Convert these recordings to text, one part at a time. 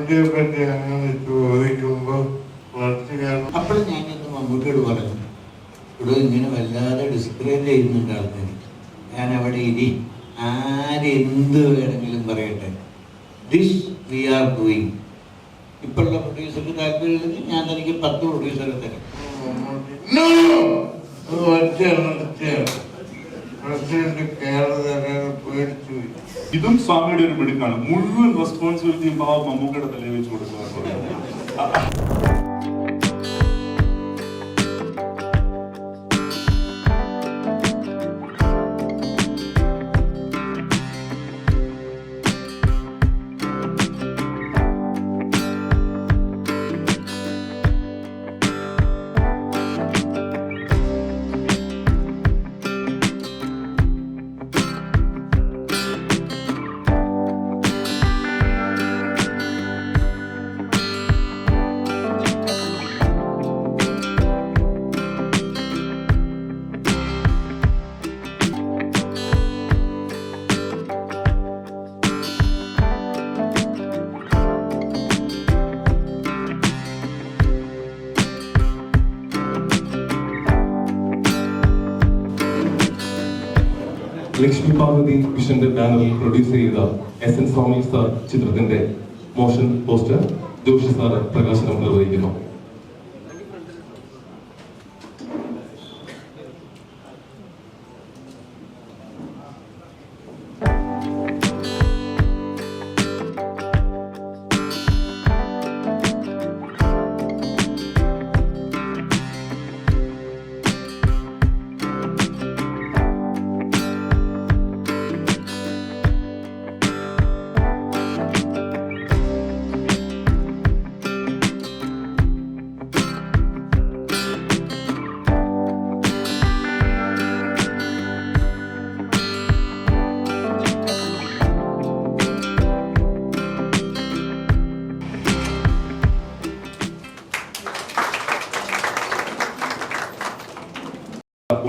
മമ്മൂട്ടിയെ പറ്റി അങ്ങനെ ചോദിക്കുമ്പോൾ അപ്പോൾ ഞാനിന്ന് മമ്മൂട്ടിയോട് പറഞ്ഞു, ഇവിടെ ഇങ്ങനെ വല്ലാതെ ഡിസ്ക്രൈബ് ചെയ്യുന്നുണ്ട് ആൾക്കാർ. ഞാൻ അവിടെ ഇനി ആരെന്ത് വേണമെങ്കിലും പറയട്ടെ, ദിസ് വി ആർ ഡൂയിങ്. ഇപ്പോഴുള്ള പ്രൊഡ്യൂസർക്ക് താല്പര്യമില്ലെങ്കിൽ ഞാൻ തനിക്ക് 10 പ്രൊഡ്യൂസറെ തരാം. ഇതും സ്വാമിയുടെ ഒരു മിടുക്കാണ്. മുഴുവൻ റെസ്പോൺസിബിലിറ്റിയും മമ്മൂക്കയുടെ തലയിൽ വെച്ച് കൊടുക്കുക. ലക്ഷ്മി പാർവതി വിഷന്റെ ബാനറിൽ പ്രൊഡ്യൂസ് ചെയ്ത SN സ്വാമി സാർ ചിത്രത്തിന്റെ മോഷൻ പോസ്റ്റർ ജോഷി സാർ പ്രകാശനം നിർവഹിക്കുന്നു.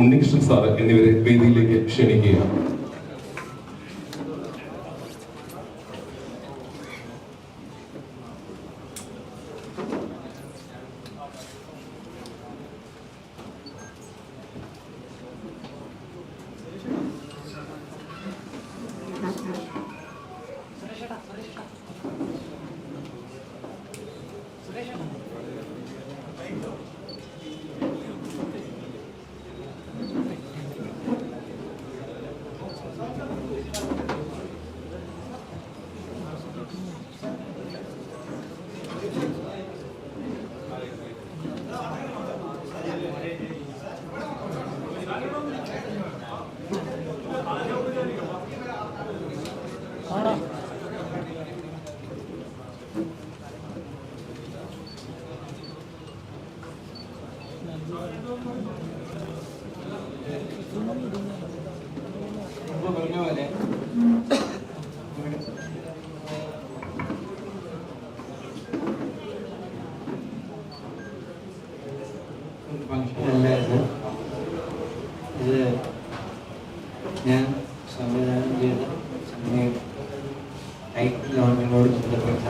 ഉണ്ണികൃഷ്ണൻ സാർ എന്നിവരെ വേദിയിലേക്ക് ക്ഷണിക്കുക. ഇത് ഞാൻ സംവിധാനം ചെയ്ത ടൈറ്റിൽ ലോഞ്ചിനോട് ബന്ധപ്പെട്ട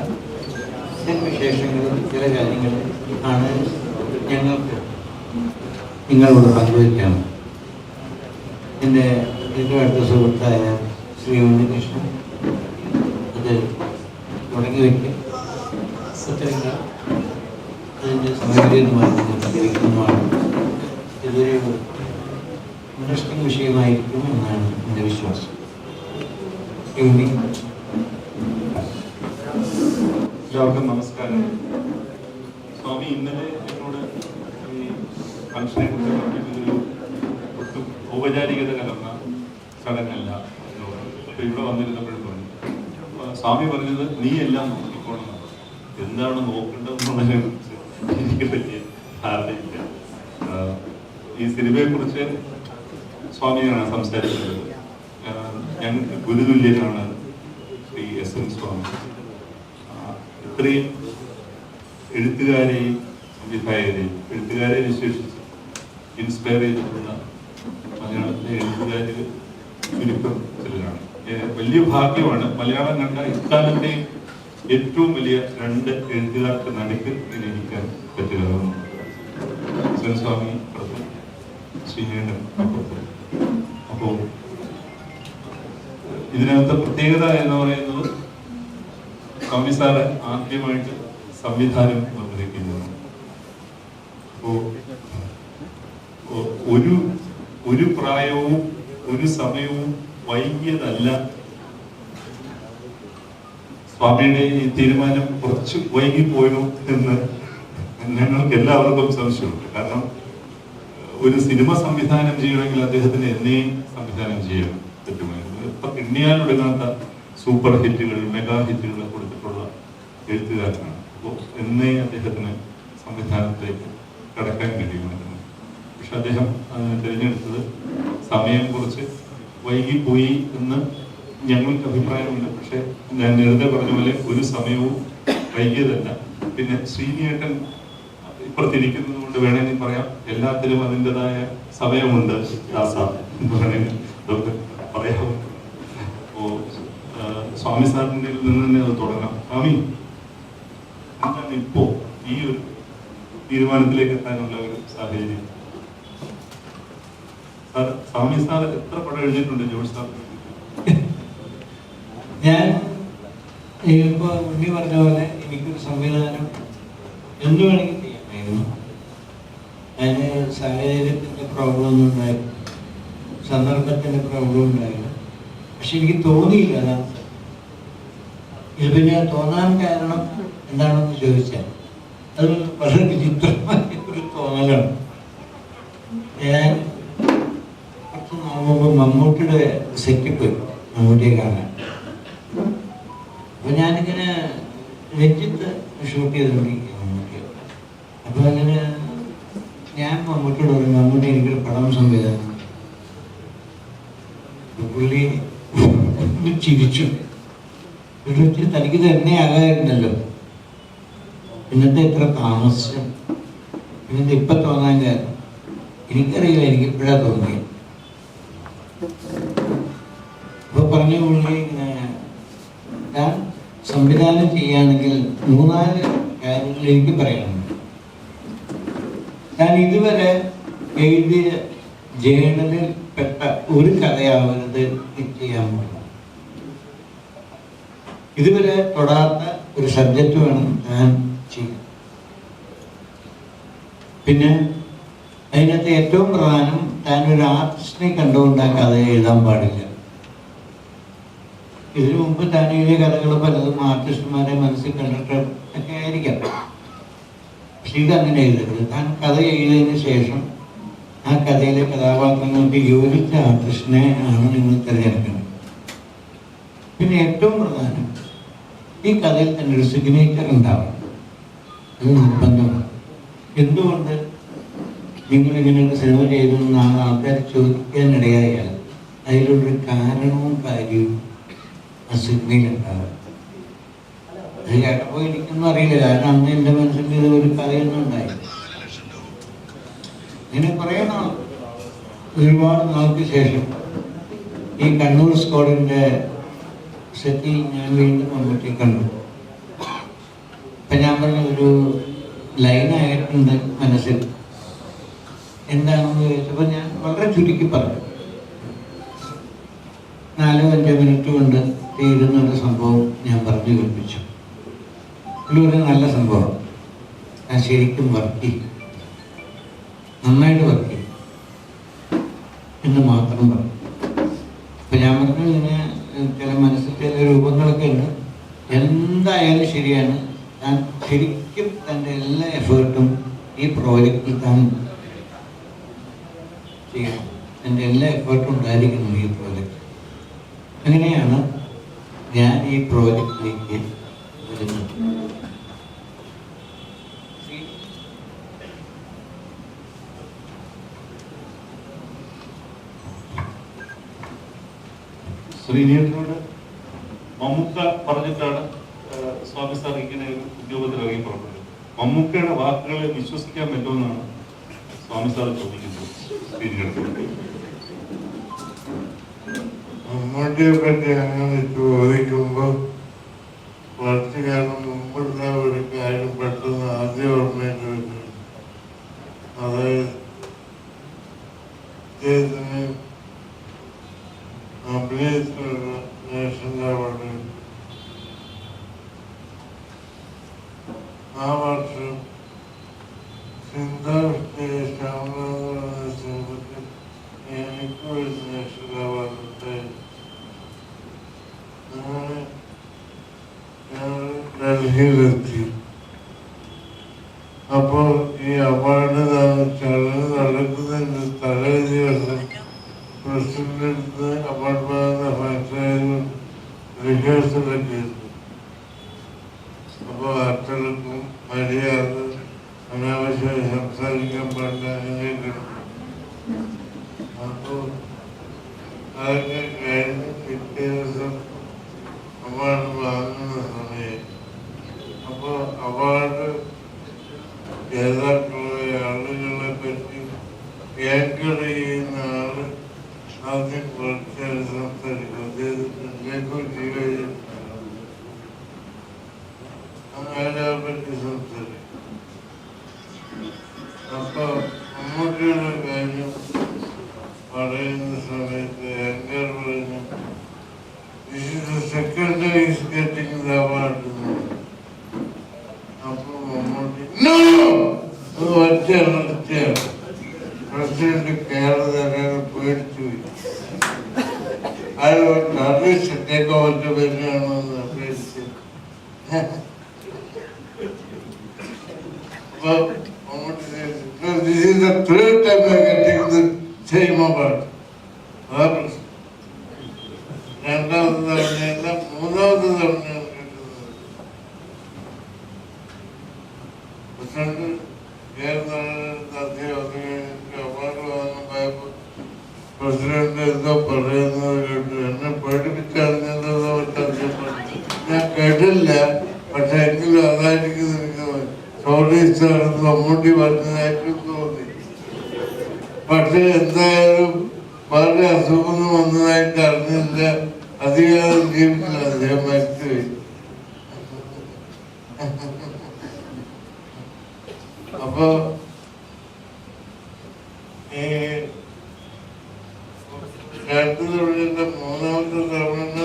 ചില വിശേഷങ്ങളും ചില കാര്യങ്ങളും ആണ് ഞങ്ങൾക്ക് നിങ്ങളോട് പങ്കുവയ്ക്കാം. എൻ്റെ ഏറ്റവും അടുത്ത സുഹൃത്തായ ശ്രീ ഉണ്ണികൃഷ്ണൻ അത് തുടങ്ങി വയ്ക്കും. പത്രങ്ങൾ അതിൻ്റെ സമീപനവുമായി പ്രതികരിക്കുന്നതുമാണ്. ഇതൊരു ഇൻട്രസ്റ്റിംഗ് വിഷയമായിരിക്കും എന്നാണ് എൻ്റെ വിശ്വാസം. എല്ലാവർക്കും നമസ്കാരം. സ്വാമി ഇന്നലെ എന്നോട് ഈ ഫംഗ്ഷനെ കുറിച്ച് പറഞ്ഞിട്ടൊരു ഒട്ടും ഔപചാരികത കലർന്ന ചടങ്ങല്ല എന്ന് പറഞ്ഞു. അപ്പോൾ ഇവിടെ വന്നിരുന്നപ്പോഴും പറഞ്ഞു, സ്വാമി പറഞ്ഞത് നീ എല്ലാം നോക്കിക്കോണം. എന്താണ് നോക്കേണ്ടതെന്നുള്ളതിനെ കുറിച്ച് എനിക്ക് പറ്റിയ ധാരണയില്ല. ഈ സിനിമയെ കുറിച്ച് സ്വാമിയാണ് സംസാരിക്കുന്നത്. ഞങ്ങൾക്ക് ഗുരുതുല്യനാണ് ശ്രീ SN സ്വാമി. ഇത്രയും എഴുത്തുകാരെയും സംവിധായകരെയും എഴുത്തുകാരെ വിശേഷിച്ച് ഇൻസ്പയർ ചെയ്തിട്ടുള്ള മലയാളത്തിലെ എഴുത്തുകാരിൽ ചുരുക്കം ചിലരാണ്. വലിയ ഭാഗ്യമാണ് മലയാളം കണ്ട ഇക്കാലത്തെയും ഏറ്റവും വലിയ 2 എഴുത്തുകാർക്ക് നടുക്ക് ഇങ്ങനെ ഇരിക്കാൻ പറ്റുക. സ്വാമി അപ്പുറത്ത്, ശ്രീനേന്ദ്രൻ അപ്പുറത്ത്. അപ്പോൾ ഇതിനകത്തെ പ്രത്യേകത എന്ന് പറയുന്നത് സ്വാമി സാറ് ആദ്യമായിട്ട് സംവിധാനം നിർവഹിക്കുന്നതാണ്. അപ്പോൾ ഒരു പ്രായവും ഒരു സമയവും വൈകിയതല്ല. സ്വാമിയുടെ ഈ തീരുമാനം കുറച്ച് വൈകിപ്പോയോ എന്ന് ഞങ്ങൾക്ക് എല്ലാവർക്കും സംശയമുണ്ട്. കാരണം ഒരു സിനിമ സംവിധാനം ചെയ്യണമെങ്കിൽ അദ്ദേഹത്തിന് എന്നേ സംവിധാനം ചെയ്യാൻ പറ്റുമായിരുന്നു. ഇപ്പൊ എണ്ണിയാലൊടുങ്ങാത്ത സൂപ്പർ ഹിറ്റുകൾ, മെഗാ ഹിറ്റുകൾ കൊടുത്തിട്ടുള്ള എഴുത്തുകാരനാണ്. അപ്പോൾ എന്നേ അദ്ദേഹത്തിന് സംവിധാനത്തിലേക്ക് കടക്കാൻ കഴിയുമായിരുന്നു. പക്ഷെ അദ്ദേഹം തിരഞ്ഞെടുത്തത് സമയം കുറച്ച് വൈകിപ്പോയി എന്ന് ഞങ്ങൾക്ക് അഭിപ്രായമുണ്ട്. പക്ഷെ ഞാൻ നേരത്തെ പറഞ്ഞ പോലെ ഒരു സമയവും വൈകിയതല്ല. പിന്നെ ശ്രീനിയേട്ടൻ ഇപ്പുറത്തിരിക്കുന്നത് കൊണ്ട് വേണമെങ്കിൽ പറയാം, എല്ലാത്തിലും അതിൻ്റെതായ സമയമുണ്ട് ദാസ എന്ന് വേണമെങ്കിൽ നമുക്ക് പറയാം. അപ്പോൾ സ്വാമി സാറിൻ്റെ നിന്ന് തന്നെ അത് തുടങ്ങാം. സ്വാമി, എന്താണ് ഇപ്പോ ഈ ഒരു തീരുമാനത്തിലേക്ക് എത്താനുള്ള ഒരു സാഹചര്യം? സാർ, സ്വാമി സാർ എത്ര പടം എഴുതിയിട്ടുണ്ട് ജോർജ് സാർ? ഞാൻ ഇപ്പൊ ഉണ്ണി പറഞ്ഞ പോലെ എനിക്കൊരു സംവിധാനം എന്ത് വേണമെങ്കിൽ ചെയ്യാമായിരുന്നു. അതിന് സാഹചര്യത്തിൻ്റെ പ്രോബ്ലം ഒന്നും ഉണ്ടായിരുന്നു, സന്ദർഭത്തിൻ്റെ പ്രോബ്ലം ഉണ്ടായിരുന്നു. പക്ഷെ എനിക്ക് തോന്നിയില്ല. അതാണ് ഇത്. പിന്നെ തോന്നാൻ കാരണം എന്താണെന്ന് ചോദിച്ചാൽ അത് വളരെ വിചിത്രമായ ഒരു തോന്നലാണ്. ഞാൻ കുറച്ച് നാൾ മുമ്പ് മമ്മൂട്ടിയുടെ സെറ്റിൽ പോയി മമ്മൂട്ടിയെ കാണാൻ. അപ്പൊ ഞാനിങ്ങനെ രഞ്ജിത്ത് ഷൂട്ട് ചെയ്തുകൊണ്ടിരിക്കുക മമ്മൂട്ടി. അപ്പൊ അങ്ങനെ ഞാൻ മമ്മൂട്ടിയോട് പറഞ്ഞു, മമ്മൂട്ടി എനിക്കൊരു പടം സംവിധാനം. പുള്ളി ചിരിച്ചു. തനിക്ക് തന്നെ ആകായിരുന്നല്ലോ, ഇന്നത്തെ എത്ര താമസിച്ചു, ഇന്നത്തെ ഇപ്പൊ തോന്നാൻ കാരണം എനിക്കറിയില്ല, എനിക്ക് ഇപ്പോഴാ തോന്നിയത്. അപ്പൊ പറഞ്ഞു പുള്ളി, ഞാൻ സംവിധാനം ചെയ്യുകയാണെങ്കിൽ 3-4 കാര്യങ്ങൾ എനിക്ക് പറയാനുണ്ട്. ഞാൻ ഇതുവരെ എഴുതിയ ജേണലിൽ പെട്ട ഒരു കഥയാവരുത് ചെയ്യാൻ പോകുന്നത്. ഇതുവരെ തൊടാത്ത ഒരു സബ്ജക്റ്റ് വേണം ഞാൻ ചെയ്യാൻ. പിന്നെ അതിനകത്ത് ഏറ്റവും പ്രധാനം, താൻ ഒരു ആർട്ടിസ്റ്റിനെ കണ്ടുകൊണ്ട് ആ കഥ എഴുതാൻ പാടില്ല. ഇതിനു മുമ്പ് താൻ എഴുതിയ കഥകൾ പലതും ആർട്ടിസ്റ്റുമാരെ മനസ്സിൽ കണ്ടിട്ട് ഒക്കെ ആയിരിക്കാം. പക്ഷെ ഇതങ്ങനെ എഴുതരുത്. താൻ കഥ എഴുതിയതിന് ശേഷം ആ കഥയിലെ കഥാപാത്രങ്ങൾക്ക് യോജിച്ച ആർട്ടിസ്റ്റിനെ ആണ് നിങ്ങൾ തിരഞ്ഞെടുക്കുന്നത്. പിന്നെ ഏറ്റവും പ്രധാനം, ഈ കഥയിൽ തന്നെ ഒരു സിഗ്നേച്ചർ ഉണ്ടാവണം. അത് നിർബന്ധമാണ്. എന്തുകൊണ്ട് നിങ്ങളിങ്ങനെ ഒരു സിനിമ ചെയ്തു എന്നാണ് ആൾക്കാർ ചോദിക്കാനിടയായാൽ അതിലൊരു കാരണവും കാര്യവും ആ സിനിമയിൽ ഉണ്ടാവും. അത് കേട്ടപ്പോൾ എനിക്കൊന്നും അറിയില്ല. കാരണം അന്ന് എൻ്റെ മനസ്സിൽ ഇത് ഒരു കഥയൊന്നും ഉണ്ടായില്ല. ഇങ്ങനെ കുറേ നാൾ, ഒരുപാട് നാൾക്ക് ശേഷം ഈ കണ്ണൂർ സ്ക്വാഡിൻ്റെ സെറ്റിൽ ഞാൻ വീണ്ടും മമ്മൂട്ടി കണ്ടു. അപ്പം ഞാൻ പറഞ്ഞ ഒരു ലൈനായിട്ടുണ്ട് മനസ്സിൽ. എന്താണെന്ന് ചോദിച്ചപ്പോൾ ഞാൻ വളരെ ചുരുക്കി പറഞ്ഞു. 4-5 മിനിറ്റ് കൊണ്ട് തീരുന്നൊരു സംഭവം ഞാൻ പറഞ്ഞു കേൾപ്പിച്ചു. ഒരു നല്ല സംഭവം, ഞാൻ ശരിക്കും വർക്ക് ചെയ്യും, നന്നായിട്ട് വർക്ക് ചെയ്യും എന്ന് മാത്രം പറഞ്ഞു. അപ്പം ഞാൻ പറഞ്ഞു, ഇങ്ങനെ ചില മനസ്സിൽ ചില രൂപങ്ങളൊക്കെ ഉണ്ട്, എന്തായാലും ശരിയാണ്, ഞാൻ ശരിക്കും തൻ്റെ എല്ലാ എഫേർട്ടും ഈ പ്രോജക്റ്റിൽ താൻ ചെയ്യണം, എൻ്റെ എല്ലാ എഫേർട്ടും ഉണ്ടായിരിക്കണം ഈ പ്രോജക്റ്റ്. അങ്ങനെയാണ് ഞാൻ ഈ പ്രോജക്റ്റിലേക്ക് വരുന്നത്. ശ്രീനിയേട്ടനോട് മമ്മൂക്ക പറഞ്ഞിട്ടാണ് സ്വാമി സാർ ഇങ്ങനെ ഒരു ഉദ്യോഗത്തിൽ ഇറങ്ങി പുറപ്പെട്ടത്. മമ്മൂക്കയുടെ വാക്കുകളെ വിശ്വസിക്കാൻ പറ്റുമെന്നാണ് സ്വാമി സാർ ചോദിക്കുന്നത്. ശ്രീനിയേട്ടനോട് മമ്മൂട്ടിയെ പറ്റി അങ്ങനെ ചോദിക്കുമ്പോൾ കുറച്ചു കാലം മുമ്പുള്ള ഒരു കാര്യം പെട്ടെന്ന് ആദ്യം ഓർമ്മയിൽ വെച്ചു. അതായത് അദ്ദേഹത്തിന് അഭിനയിച്ചുള്ള നാഷണൽ അവാർഡ് ആ വർഷം സിദ്ധാർത്ഥ എനിക്ക് ഒരു നാഷണൽ അവാർഡ് ഉണ്ടായിരുന്നു. ഞാൻ ഡൽഹിയിലെത്തി. അപ്പോൾ ഈ അവാർഡ് ചടങ്ങ് നടക്കുന്നതിന് തലേ ദിവസം പ്രസിഡന്റ് അവാർഡ് വാങ്ങുന്ന ഫംഗ്ഷനായിരുന്നു റിഹേഴ്സലൊക്കെ ഉണ്ട്. അപ്പോൾ അച്ചടക്കം മര്യാദ അനാവശ്യമായി സംസാരിക്കാൻ പാടില്ല അങ്ങനെയൊക്കെ ഉണ്ട്. അപ്പോൾ അതൊക്കെ കഴിഞ്ഞ് പിറ്റേ ദിവസം അവാർഡ് വാങ്ങുന്ന സമയം അപ്പോൾ അവാർഡ് ജേതാക്കളായ ആളുകളെ പറ്റി ആങ്കർ ചെയ്യുന്ന ആള് ആദ്യം കുറച്ച് സംസാരിക്കും. അദ്ദേഹത്തിലേക്ക് ജീവൻ അയാളെ പറ്റി സംസാരിക്കും. അപ്പൊ മമ്മൂട്ടിയുടെ കാര്യം പറയുന്ന സമയത്ത് ആങ്കർ പറഞ്ഞു, "This is the second time he's getting the award." അപ്പൊ മമ്മൂട്ടി "No! അത് ഒറ്റയാണ് പ്രസിഡന്റ് കേരള പേടിച്ചു പോയി. അത് ടേക്ക് ഓവർ വരികയാണെന്ന് അപേക്ഷിച്ച് This is the third time I'm getting the same award. രണ്ടാമത്തെ തവണയല്ല, മൂന്നാമത്തെ തവണയാണ് കിട്ടുന്നത്. പ്രസിഡന്റ് അവാർഡ് വാങ്ങാൻ പോയപ്പോ പ്രസിഡന്റ് എന്തോ പറയുന്നത് കേട്ടു. എന്നെ പേടിപ്പിച്ചറിഞ്ഞതോ ഞാൻ കേട്ടില്ല. പക്ഷെ എങ്കിലും അതായിരിക്കും എനിക്ക് സോറി സാർ മമ്മൂട്ടി പറഞ്ഞതായിട്ട് തോന്നി. പക്ഷെ എന്തായാലും വളരെ അസുഖം വന്നതായിട്ട് അറിഞ്ഞില്ല. അധികാരം ജീവിച്ചില്ല, അദ്ദേഹം മരിച്ചുപോയി. അപ്പൊ ഈ രണ്ടു തവണ മൂന്നാമത്തെ തവണ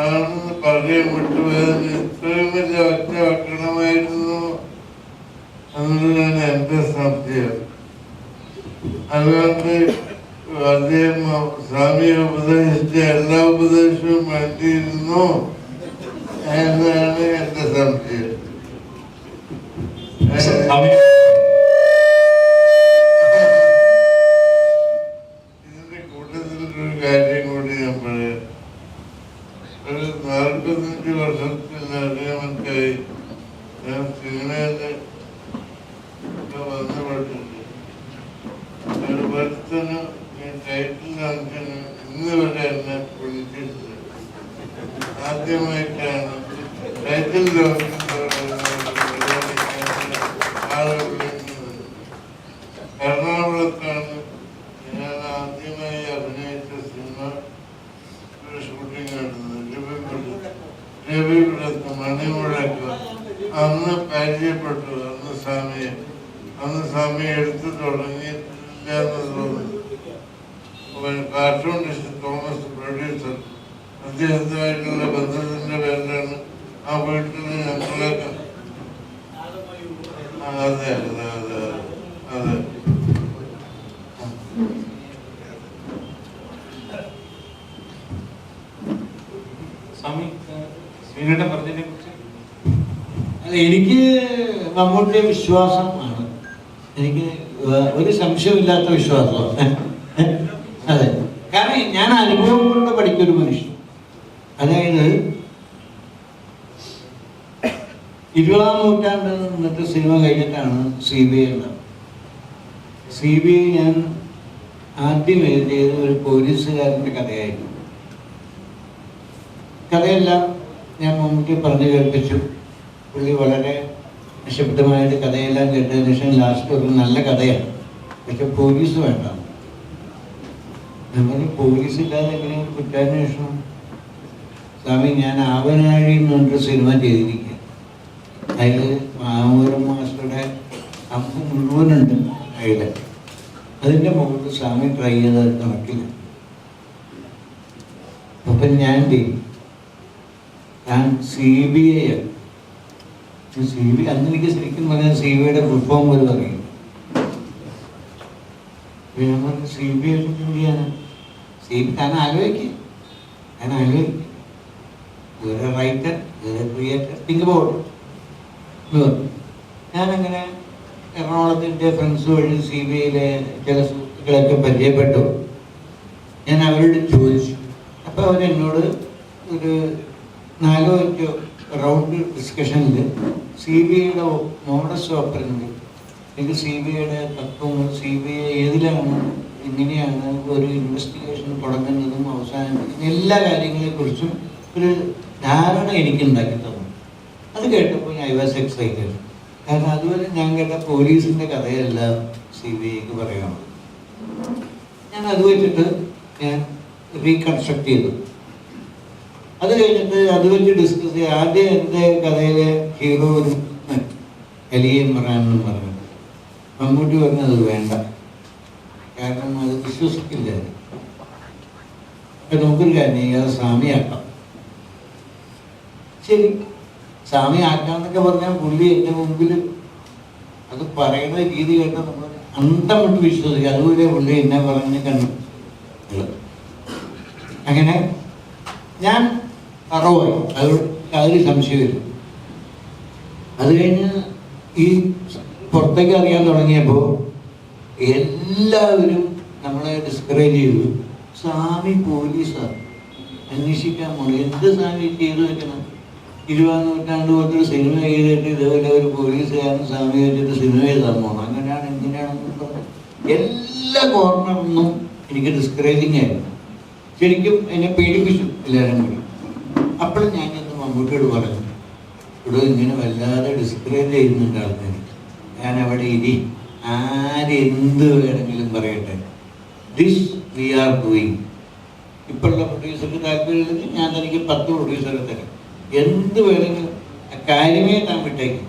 ആണെന്ന് പറയാൻ വിട്ടുപോയത് ഇത്രയും വലിയ ഒറ്റ വെക്കണമായിരുന്നു എന്നുള്ളതാണ് എന്റെ സംശയം. അതുകൊണ്ട് അദ്ദേഹം സ്വാമിയെ ഉപദേശിച്ച എല്ലാ ഉപദേശവും വേണ്ടിയിരുന്നു എന്നാണ് എന്റെ സംശയം. ഇതിന്റെ കൂട്ടത്തിലൊരു കാര്യം കൂടി ഞാൻ പറയാം. ഒരു 45 വർഷത്തിലധികമൊക്കെയായി ഞാൻ സിനിമയില് വന്നുപെട്ടിട്ടുണ്ട്. ഒരു ഭക്തന് ടൈറ്റിൽ ഫംഗ്ഷന് ഇന്ന് വരെ എന്നെ വിളിച്ചിട്ടില്ല. ആദ്യമായിട്ടാണ് ടൈറ്റിൽ ആളെ വിളിക്കുന്നത്. എറണാകുളത്താണ് ഞാൻ ആദ്യമായി അഭിനയിച്ച സിനിമ ഷൂട്ടിംഗ് നടന്നത്. രവിപുരത്ത് മണിമുഴക്കം. അന്ന് പരിചയപ്പെട്ടു. അന്ന് സ്വാമിയെ എടുത്തു തുടങ്ങിയിട്ടില്ല എന്ന് തോന്നുന്നു. കാർട്ടൂണിസ്റ്റ് തോമസ് പ്രൊഡ്യൂസർ അദ്ദേഹത്തുമായിട്ടുള്ള ബന്ധത്തിന്റെ പേരിലാണ് ആ വീട്ടിൽ ഞങ്ങളൊക്കെ. അതെ അതെ അതെ അതെ. എനിക്ക് മമ്മൂട്ടിയെ വിശ്വാസമാണ്. എനിക്ക് ഒരു സംശയമില്ലാത്ത വിശ്വാസമാണ്. അതെ, കാരണം ഞാൻ അനുഭവം കൊണ്ട് പഠിക്കൊരു മനുഷ്യൻ. അതായത് 20-ാം നൂറ്റാണ്ട് എന്നിട്ട് സിനിമ കഴിഞ്ഞിട്ടാണ് CBI ഉണ്ടാവുന്നത്. CBI ഞാൻ ആദ്യം എഴുതിയത് ഒരു പോലീസുകാരൻ്റെ കഥയായിരുന്നു. കഥയെല്ലാം ഞാൻ മമ്മൂട്ടി പറഞ്ഞു കേൾപ്പിച്ചു. പുള്ളി വളരെ നിശബ്ദമായിട്ട് കഥയെല്ലാം കേട്ടതിന് ശേഷം ലാസ്റ്റ് ഒരു നല്ല കഥയാണ്, പക്ഷെ പോലീസ് വേണ്ട. നമ്മൾ പോലീസില്ലാതെ എങ്ങനെയാണ് കുറ്റാന്വേഷണം? സ്വാമി ഞാൻ ആവനാഴി എന്ന് പറഞ്ഞൊരു സിനിമ ചെയ്തിരിക്കുക. അതിൽ മാമൂരം മാസ്റ്ററുടെ അമ്പ് മുഴുവനുണ്ട് അതിൽ. അതിൻ്റെ മുകളിൽ സ്വാമി ട്രൈ ചെയ്തത് നടക്കില്ല. അപ്പം ഞാൻ CBI അന്ന് എനിക്ക് ശരിക്കും പറഞ്ഞാൽ CBIയുടെ ഫുൾ ഫോം പോലും അറിയില്ല. ഞാൻ പറഞ്ഞു CBI എന്തിനാണ് ഞാൻ ആലോചിക്കും. ഒരു റൈറ്റർ, ഒരു ക്രിയേറ്റർ, തിങ്ക് അബൌട്ട്. ഞാനങ്ങനെ എറണാകുളത്തിൻ്റെ ഫ്രണ്ട്സ് വഴി CBIയിലെ ചില സുഹൃത്തുക്കളൊക്കെ പരിചയപ്പെട്ടു. ഞാൻ അവരോട് ചോദിച്ചു. അപ്പോൾ അവരെന്നോട് ഒരു 4-5 റൗണ്ട് ഡിസ്കഷനിൽ CBIയുടെ മോഡസ് ഓപ്പറൻഡ്, എനിക്ക് CBIയുടെ തത്വങ്ങൾ, CBI ഏതിലാണ്, എങ്ങനെയാണ് ഒരു ഇൻവെസ്റ്റിഗേഷൻ തുടങ്ങുന്നതും അവസാനിപ്പിക്കുന്നതും എല്ലാ കാര്യങ്ങളെക്കുറിച്ചും ഒരു ധാരണ എനിക്ക് ഉണ്ടാക്കി തന്നു. അത് കേട്ടപ്പോൾ ഐ വാസ് എക്സൈറ്റഡ്. കാരണം അതുവരെ ഞാൻ കേട്ട പോലീസിൻ്റെ കഥയല്ല CBIക്ക് പറയാനുള്ളത്. ഞാൻ അത് വെച്ചിട്ട് ഞാൻ റീകൺസ്ട്രക്ട് ചെയ്തു. അത് കഴിഞ്ഞിട്ട് അത് വെച്ച് ഡിസ്കസ് ചെയ്ത് ആദ്യം എൻ്റെ കഥയിലെ ഹീറോ ഒരു എലിയൻ പറയാനെന്നും പറഞ്ഞു. മമ്മൂട്ടി പറഞ്ഞത് വേണ്ട, കാരണം അത് വിശ്വസിക്കില്ല. അപ്പം നമുക്കൊരു കാര്യം അത് സ്വാമിയാക്കാം. ശരി, സ്വാമിയാക്കാന്നൊക്കെ പറഞ്ഞാൽ പുള്ളി എൻ്റെ മുമ്പിൽ അത് പറയുന്ന രീതി കേട്ടാൽ നമ്മൾ അന്തം വിട്ട് വിശ്വസിക്കുക. അതുപോലെ പുള്ളി എന്നെ പറഞ്ഞ് കണ്ടു. അങ്ങനെ ഞാൻ അറവായി, അതിൽ സംശയമില്ല. അത് കഴിഞ്ഞ് ഈ പുറത്തേക്ക് അറിയാൻ തുടങ്ങിയപ്പോൾ എല്ലാവരും നമ്മളെ ഡിസ്കറേജ് ചെയ്തു. സ്വാമി പോലീസാണ്, അന്വേഷിക്കാൻ പോകണം. എന്ത് സ്വാമി ചെയ്തു വെക്കണം? 20-ാം നൂറ്റാണ്ട് പോലത്തെ ഒരു സിനിമ ചെയ്തിട്ട് ഇതേപോലെ ഒരു പോലീസുകാരൻ സ്വാമി വെച്ചിട്ട് സിനിമ ചെയ്താൽ പോകണം. അങ്ങനെയാണ് ഇങ്ങനെയാണെന്ന് പറഞ്ഞു. എല്ലാ കോർണറിനും എനിക്ക് ഡിസ്കറേജിങ് ആയിരുന്നു. ശരിക്കും എന്നെ പേടിപ്പിച്ചു എല്ലാവരും കൂടി. അപ്പോഴും ഞാൻ ഇന്ന് മമ്മൂട്ടിയോട് പറഞ്ഞു, ഇവിടെ ഇങ്ങനെ വല്ലാതെ ഡിസ്കറേജ് ചെയ്യുന്നുണ്ട് ആൾക്കാർ. ഞാൻ അവിടെ ആരെന്ത് വേണമെങ്കിലും പറയട്ടെ, ദിസ് വി ആർ ഡൂയിങ്. ഇപ്പോഴുള്ള പ്രൊഡ്യൂസർക്ക് താല്പര്യമില്ലെങ്കിൽ ഞാൻ എനിക്ക് 10 പ്രൊഡ്യൂസറെ തരാം. എന്ത് വേണമെങ്കിലും കാര്യമേ താൻ വിട്ടേക്ക്,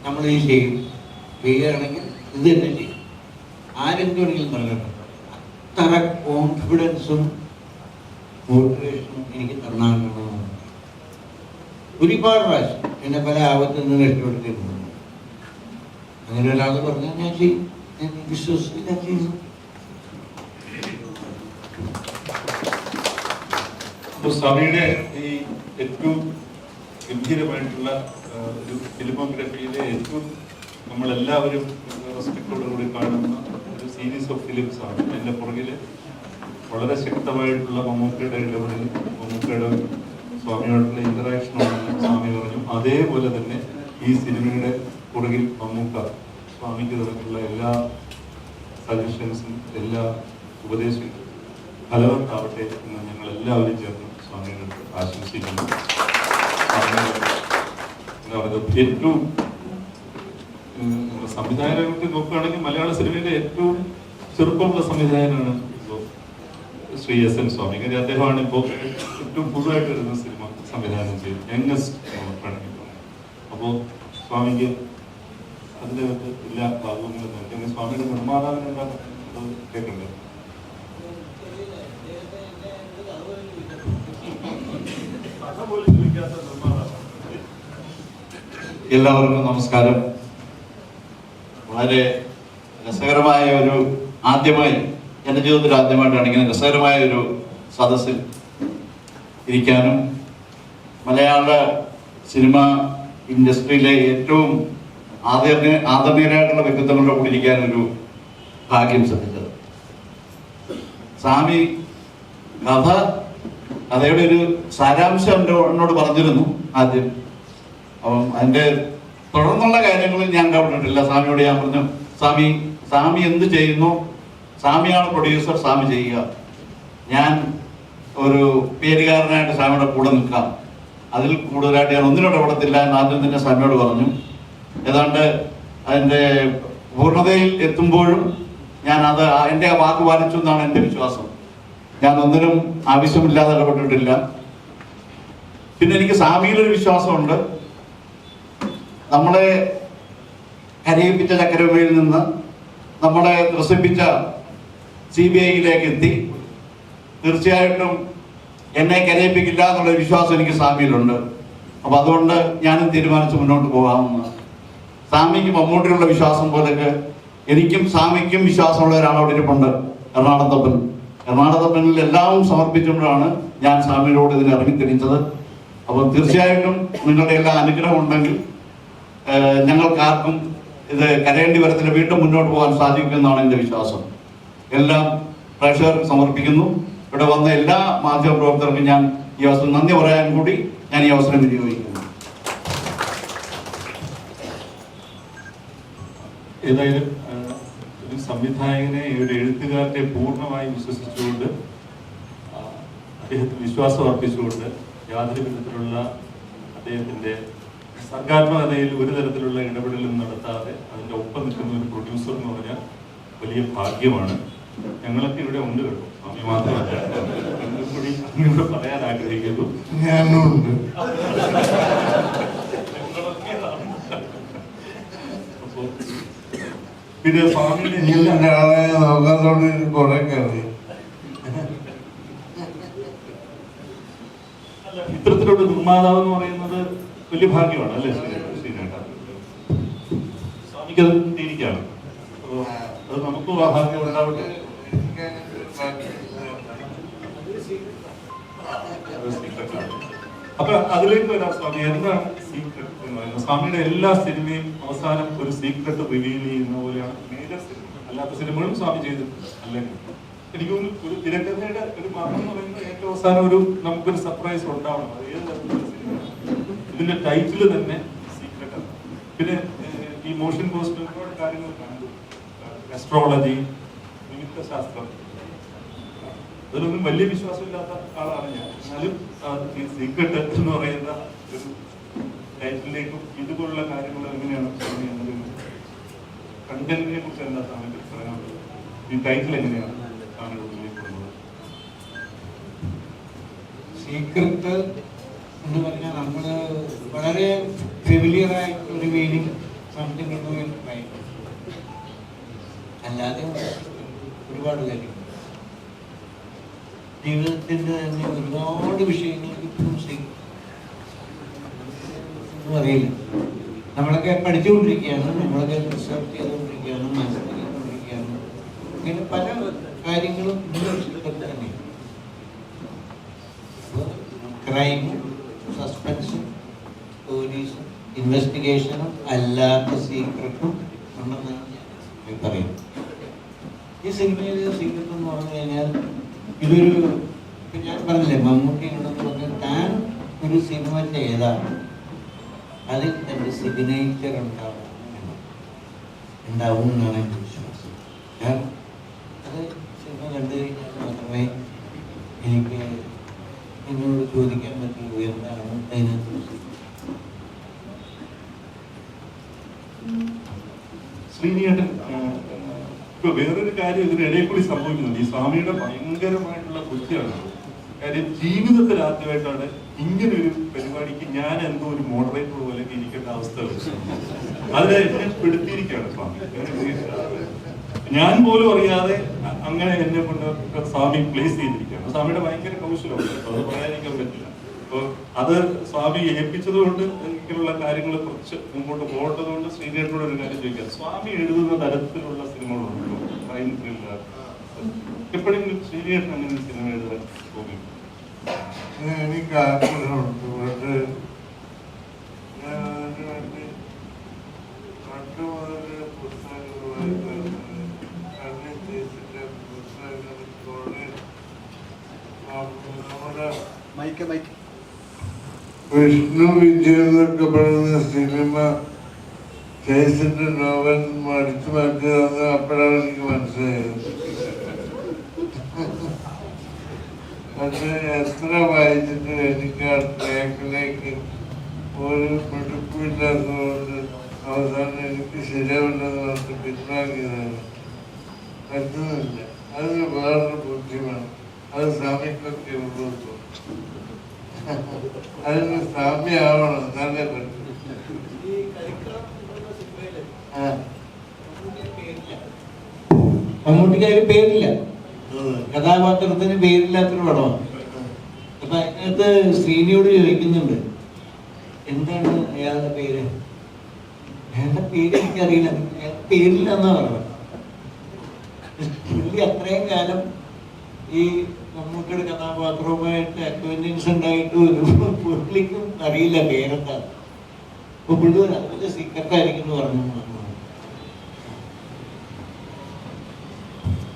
നമ്മൾ ഈ ചെയ്യുകയാണെങ്കിൽ ഇത് തന്നെ ചെയ്യും. ആരെന്ത് വേണമെങ്കിലും പറയട്ടെ. അത്ര കോൺഫിഡൻസും മോട്ടിവേഷനും എനിക്ക് തന്നാകണമെന്ന് ഒരുപാട് പ്രാവശ്യം എന്നെ പല ആപത്തിൽ നിന്ന് രക്ഷപ്പെടുത്തിയിട്ടുണ്ട്. അങ്ങനെ ഒരാൾ പറഞ്ഞാൽ ഞാൻ ചെയ്യും, ഞാൻ വിശ്വസിച്ച് ഞാൻ ചെയ്യുന്നു. സ്വാമിയുടെ ഈ ഏറ്റവും ഗംഭീരമായിട്ടുള്ള ഒരു ഫിലിമോഗ്രഫിയിലെ ഏറ്റവും നമ്മളെല്ലാവരും റെസ്പെക്റ്റോടുകൂടി കാണുന്ന ഒരു സീരീസ് ഓഫ് ഫിലിംസ് ആണ്. അതിൻ്റെ പുറകിൽ വളരെ ശക്തമായിട്ടുള്ള മമ്മൂക്കയുടെ ഇടപെടൽ, മമ്മൂക്കയുടെ സ്വാമിയോടുള്ള ഇന്ററാക്ഷനാണെന്ന് സ്വാമി പറഞ്ഞു. അതേപോലെ തന്നെ ഈ സിനിമയുടെ പുറകിൽ മമ്മൂക്ക സ്വാമിക്ക് തന്നിട്ടുള്ള എല്ലാ സജഷൻസും, എല്ലാ ഉപദേശങ്ങളും ഫലവത്താവട്ടെ എന്ന് ഞങ്ങൾ എല്ലാവരും ചേർന്ന് സ്വാമിയുടെ അടുത്ത് ആശംസിക്കുന്നു. എന്താ പറയുക, ഏറ്റവും സംവിധായകർക്ക് നോക്കുകയാണെങ്കിൽ മലയാള സിനിമയിലെ ഏറ്റവും ചെറുപ്പമുള്ള സംവിധായകനാണ് ശ്രീ SN സ്വാമി. കാര്യം അദ്ദേഹമാണ് ഇപ്പോൾ ഏറ്റവും പുതുതായിട്ട് വരുന്ന സിനിമ സംവിധാനം ചെയ്ത് യങ്ങസ്റ്റ് വേണമെങ്കിൽ. അപ്പോൾ സ്വാമിക്ക് അതിനകത്ത് എല്ലാ ഭാഗങ്ങളും നൽകി. സ്വാമിയുടെ നിർമ്മാതാവിന് എന്താ കേൾക്കണ്ടേ? എല്ലാവർക്കും നമസ്കാരം. വളരെ രസകരമായ ഒരു ആദ്യമായി എൻ്റെ ജീവിതത്തിൽ ആദ്യമായിട്ടാണ് ഇങ്ങനെ രസകരമായ ഒരു സദസ്സിൽ ഇരിക്കാനും മലയാള സിനിമ ഇൻഡസ്ട്രിയിലെ ഏറ്റവും ആദരണീയരായിട്ടുള്ള വ്യക്തിത്വങ്ങളുടെ കൂടി ഇരിക്കാനൊരു ഭാഗ്യം സാധിച്ചത്. സ്വാമി കഥയുടെ ഒരു സാരാംശം എന്നോട് പറഞ്ഞിരുന്നു ആദ്യം. അപ്പം അതിൻ്റെ തുടർന്നുള്ള കാര്യങ്ങളിൽ ഞാൻ കണ്ടിട്ടില്ല. സ്വാമിയോട് ഞാൻ പറഞ്ഞു, സ്വാമി എന്ത് ചെയ്യുന്നു, സ്വാമിയാണ് പ്രൊഡ്യൂസർ, സ്വാമി ചെയ്യുക. ഞാൻ ഒരു പേരുകാരനായിട്ട് സ്വാമിയുടെ കൂടെ നിൽക്കാം, അതിൽ കൂടുതലായിട്ട് ഞാൻ ഒന്നിനോട് ഇടപെടത്തില്ല എന്ന് ആദ്യം തന്നെ സ്വാമിയോട് പറഞ്ഞു. ഏതാണ്ട് അതിൻ്റെ പൂർണ്ണതയിൽ എത്തുമ്പോഴും ഞാൻ എൻ്റെ വാക്ക് പാലിച്ചു എന്നാണ് എൻ്റെ വിശ്വാസം. ഞാൻ ഒന്നിനും ആവശ്യമില്ലാതെ ഇടപെട്ടിട്ടില്ല. പിന്നെ എനിക്ക് സ്വാമിയിലൊരു വിശ്വാസമുണ്ട്. നമ്മളെ കരയിപ്പിച്ച ചക്കരവയിൽ നിന്ന് നമ്മളെ ത്രസിപ്പിച്ച CBIയിലേക്ക് എത്തി. തീർച്ചയായിട്ടും എന്നെ കരയിപ്പിക്കില്ല എന്നുള്ള വിശ്വാസം എനിക്ക് സ്വാമിയിലുണ്ട്. അപ്പം അതുകൊണ്ട് ഞാനും തീരുമാനിച്ച് മുന്നോട്ട് പോകാമെന്ന്. സ്വാമിക്ക് മമ്മൂട്ടിയുള്ള വിശ്വാസം പോലെയൊക്കെ എനിക്കും സ്വാമിക്കും വിശ്വാസമുള്ള ഒരാളവിടെ ഇരിപ്പുണ്ട്, എറണാകുളത്തപ്പൻ. എറണാകുളത്തപ്പനിൽ എല്ലാം സമർപ്പിച്ചുകൊണ്ടാണ് ഞാൻ സ്വാമിയോട് ഇതിന് ഇറങ്ങിത്തിരിച്ചത്. അപ്പം തീർച്ചയായിട്ടും നിങ്ങളുടെ എല്ലാ അനുഗ്രഹം ഉണ്ടെങ്കിൽ ഞങ്ങൾക്കാർക്കും ഇത് കരയേണ്ടി വരത്തില്ല, വീണ്ടും മുന്നോട്ട് പോകാൻ സാധിക്കുമെന്നാണ് എൻ്റെ വിശ്വാസം. എല്ലാം പ്രേക്ഷകർക്ക് സമർപ്പിക്കുന്നു. ഇവിടെ വന്ന എല്ലാ മാധ്യമ പ്രവർത്തകർക്കും ഞാൻ ഈ അവസരം നന്ദി പറയാൻ കൂടി ഞാൻ ഈ അവസരം വിനിയോഗിക്കുന്നു. ഏതായാലും ഒരു സംവിധായകനെ, ഒരു എഴുത്തുകാരനെ പൂർണ്ണമായി വിശ്വസിച്ചുകൊണ്ട് അദ്ദേഹത്തിന് വിശ്വാസം അർപ്പിച്ചുകൊണ്ട് യാതൊരു വിധത്തിലുള്ള അദ്ദേഹത്തിൻ്റെ സർഗാത്മകതയിൽ ഒരു തരത്തിലുള്ള ഇടപെടലും നടത്താതെ അതിൻ്റെ ഒപ്പം നിൽക്കുന്ന ഒരു പ്രൊഡ്യൂസർ എന്ന് പറഞ്ഞാൽ വലിയ ഭാഗ്യമാണ്. ഞങ്ങളൊക്കെ ഇവിടെ ഉണ്ട് കേട്ടോ, സ്വാമി മാത്രമല്ല. കൂടി അങ്ങോട്ട് പറയാൻ ആഗ്രഹിക്കുന്നു. ഞാനുണ്ട്. പിന്നെ സ്വാമിയുടെ നോക്കാത്തോട് കുറെ കറി ഇത്തരത്തിലുള്ള നിർമ്മാതാവ് എന്ന് പറയുന്നത് വലിയ ഭാഗ്യമാണ് അല്ലേ ശ്രീനേട്ട? സ്വാമിക്ക് അത് തിരിക്കാണ്. അത് നമുക്കും ആ ഭാഗ്യം ഉണ്ടാവട്ടെ. അപ്പൊ അതിലേക്ക് വരാം സ്വാമി. എന്താണ് സീക്രട്ട് എന്ന് പറയുന്നത്? സ്വാമിയുടെ എല്ലാ സിനിമയും അവസാനം ഒരു സീക്രട്ട് റിവീൽ ചെയ്യുന്ന പോലെയാണ് മേജർ സിനിമ. അല്ലാത്ത സിനിമകളും സ്വാമി ചെയ്തിട്ടുണ്ട്. അല്ലെങ്കിൽ എനിക്ക് ഒരു തിരക്കഥയുടെ ഒരു മാർഗം എന്ന് പറയുന്നത് ഏറ്റവും അവസാനം നമുക്കൊരു സർപ്രൈസ് ഉണ്ടാവണം. അത് ഏത് തരത്തിലുള്ള സിനിമ? ഇതിന്റെ ടൈറ്റിൽ തന്നെ സീക്രട്ട് ആണ്. പിന്നെ ഈ മോഷൻ പോസ്റ്റർ ഒരുപാട് കാര്യങ്ങൾ കണ്ടു. അസ്ട്രോളജി, നിമിത്ത ശാസ്ത്രം, അതിലൊന്നും വലിയ വിശ്വാസമില്ലാത്ത ആളാണ് ഞാൻ. എന്നാലും ഈ സീക്രട്ട് എന്ന് പറയുന്ന ഒരു ടൈറ്റിലേക്കും ഇതുപോലുള്ള കാര്യങ്ങൾ എങ്ങനെയാണ് എന്നൊരു കണ്ടന്റിനെ കുറിച്ച് എന്താ താങ്കൾ പറയാനുള്ളത്? ഈ ടൈറ്റിൽ എങ്ങനെയാണ് താങ്കൾ ഉള്ളിലേക്ക് വന്നത്? സീക്രട്ട് എന്ന് പറഞ്ഞാൽ നമ്മൾ വളരെ ഫെമിലിയർ ആയിട്ടുള്ളൊരു മീനിങ് സംതിങ് അല്ലാതെ ഒരുപാട് കാര്യങ്ങൾ ജീവിതത്തിൻ്റെ തന്നെ ഒരുപാട് വിഷയങ്ങൾക്ക് ഇപ്പോഴും ഒന്നും അറിയില്ല. നമ്മളൊക്കെ പഠിച്ചുകൊണ്ടിരിക്കുകയാണ്, നമ്മളൊക്കെ റിസർച്ച് ചെയ്തുകൊണ്ടിരിക്കുകയാണ്, മനസ്സിലാക്കിക്കൊണ്ടിരിക്കുകയാണ്. ഇങ്ങനെ പല കാര്യങ്ങളും തന്നെയാണ്. ക്രൈമും സസ്പെൻസും സ്റ്റോറീസും ഇൻവെസ്റ്റിഗേഷനും അല്ലാത്ത സീക്രട്ടും ഉണ്ടെന്നാണ് ഞാൻ പറയുന്നത്. ഈ സിനിമയിലെ സീക്രട്ട് എന്ന് പറഞ്ഞു കഴിഞ്ഞാൽ ഇതൊരു, ഞാൻ പറഞ്ഞില്ലേ മമ്മൂട്ടി ഉണ്ടെന്ന് പറഞ്ഞാൽ താൻ ഒരു സിനിമ ചെയ്താണ് അതിൽ എൻ്റെ സിഗ്നേച്ചർ ഉണ്ടാവും എന്നാണ് എൻ്റെ വിശ്വാസം. കാരണം അത് സിനിമ കണ്ടു കഴിഞ്ഞാൽ മാത്രമേ എനിക്ക് എന്നോട് ചോദിക്കാൻ പറ്റുള്ളൂ എന്താണ് അതിനകത്ത്. ശ്രീനിയേട്ടൻ ഇപ്പൊ വേറൊരു കാര്യം ഇതിനിടയിൽ കൂടി സംഭവിക്കുന്നുണ്ട്. ഈ സ്വാമിയുടെ ഭയങ്കരമായിട്ടുള്ള ബുദ്ധിയാണ്. കാര്യം ജീവിതത്തിൽ ആദ്യമായിട്ടാണ് ഇങ്ങനെ ഒരു പരിപാടിക്ക് ഞാൻ എന്തോ ഒരു മോഡറേറ്റർ പോലെ ഇരിക്കേണ്ട അവസ്ഥ അതിനെ എന്നെ പെടുത്തിയിരിക്കുകയാണ് സ്വാമി. ഞാൻ പോലും അറിയാതെ അങ്ങനെ എന്നെ കൊണ്ട് സ്വാമി പ്ലേസ് ചെയ്തിരിക്കുകയാണ്. സ്വാമിയുടെ ഭയങ്കര കൗശലമാണ്, അത് പറയാതിരിക്കാൻ പറ്റില്ല. അപ്പോൾ അത് സ്വാമി ഏൽപ്പിച്ചത് കൊണ്ട് ഇങ്ങനെയുള്ള കാര്യങ്ങൾ കുറച്ച് മുമ്പോട്ട് പോകേണ്ടത് കൊണ്ട് ശ്രീനേട്ടനോട് ഒരു കാര്യം ചോദിക്കാം. സ്വാമി എഴുതുന്ന തരത്തിലുള്ള സിനിമകളുണ്ടോ? ക്രൈം ത്രില്ലർ എപ്പോഴെങ്കിലും ശ്രീനേട്ടൻ അങ്ങനെ സിനിമ എഴുതാൻ തോന്നി? എനിക്ക് ആഗ്രഹമുണ്ട്. പക്ഷേ ഞാൻ വേണ്ടി പണ്ട് മുതൽ പുസ്തകങ്ങൾ വായിക്കാറുണ്ട്. പുസ്തകങ്ങൾ നമ്മുടെ വിഷ്ണു വിജയൻ എന്നൊക്കെ പറയുന്ന സിനിമ ചേച്ചിന്റെ നോവൽ അടിച്ചു മാറ്റിയതെന്ന് അപ്പോഴാണ് എനിക്ക് മനസ്സിലായത്. പക്ഷെ എത്ര വായിച്ചിട്ട് എനിക്ക് ആ ട്രാക്കിലേക്ക് ഒരു മിടുപ്പില്ലാത്തതുകൊണ്ട് അവസാനം എനിക്ക് ശരിയാവില്ലെന്ന് പറഞ്ഞിട്ട് പിൻവാങ്ങിയതാണ്. പറ്റുന്നില്ല. അത് വേറൊരു ബുദ്ധിമാണ്. അത് സ്വാമിക്കൊക്കെ ഉള്ളൂ. അതിന് സാമ്യമാവണം എന്നാലേ പറ്റും. മമ്മൂട്ടിക്ക് അതിന് പേരില്ല, കഥാപാത്രത്തിന് പേരില്ലാത്തൊരു പടമാണ്. അപ്പൊ അതിനകത്ത് ശ്രീനിയോട് ചോദിക്കുന്നുണ്ട് എന്താണ് അയാളുടെ പേര്. അയാളുടെ പേര് എനിക്കറിയില്ല, പേരില്ല എന്നാ പറഞ്ഞത്. പുള്ളി അത്രയും കാലം ഈ മമ്മൂട്ടിയുടെ കഥാപാത്രവുമായിട്ട് അക്വൈൻറ്റൻസ് ഉണ്ടായിട്ട് ഒരു പുള്ളിക്കും അറിയില്ല പേരെന്താ. അപ്പൊ പുള്ളി അതിന്റെ സീക്രട്ടായിരിക്കും എന്ന് പറഞ്ഞു.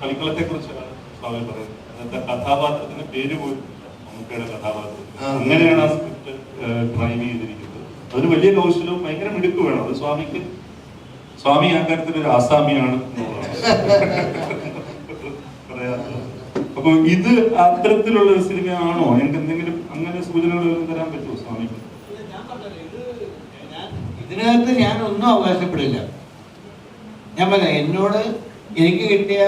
കളിക്കളത്തെ കുറിച്ചാണ് സ്വാമി പറയുന്നത്. അതിനകത്തെ കഥാപാത്രത്തിന് പേര് പോലും മമ്മൂക്കയുടെ കഥാപാത്രത്തിന് അങ്ങനെയാണ് ആ സ്ക്രിപ്റ്റ് ഡ്രൈവ് ചെയ്തിരിക്കുന്നത്. അതിന് വലിയ കൗശലവും ഭയങ്കര മിടുക്ക് വേണം. അത് സ്വാമി ആ കാര്യത്തിൽ ഒരു ആസാമിയാണ് പറയാറുള്ളത്. അപ്പൊ ഇത് അത്തരത്തിലുള്ള ഒരു സിനിമയാണോ? എനിക്ക് എന്തെങ്കിലും അങ്ങനെ സൂചനകൾ തരാൻ പറ്റുമോ സ്വാമിക്ക്? ഇതിനകത്ത് ഞാൻ ഒന്നും അവകാശപ്പെടില്ല. ഞാൻ പറയാം, എന്നോട് എനിക്ക് കിട്ടിയ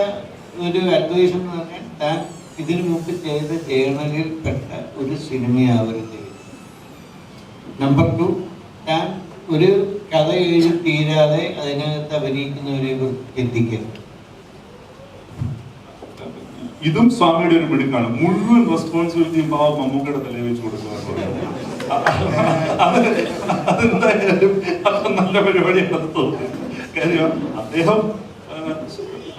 ഒരു അഡ്വൈസ് എന്ന് പറഞ്ഞാൽ താൻ ഇതിനു മുമ്പ് ചെയ്ത ജേണലിൽ പെട്ട ഒരു സിനിമയാവരുത്. നമ്പർ 2, താൻ ഒരു കഥ എഴുതി തീരാതെ അതിനകത്ത് അഭിനയിക്കുന്നവരെ എത്തിക്കരുത്. ഇതും സ്വാമിയുടെ ഒരു മിടുക്കാണ്. മുഴുവൻ റെസ്പോൺസിബിലിറ്റിയും മമ്മൂക്കയുടെ തലയിൽ വെച്ച് കൊടുക്കുക. അതെന്തായാലും അത് നല്ല പരിപാടിയാണ് തോന്നുന്നത്. കാര്യം അദ്ദേഹം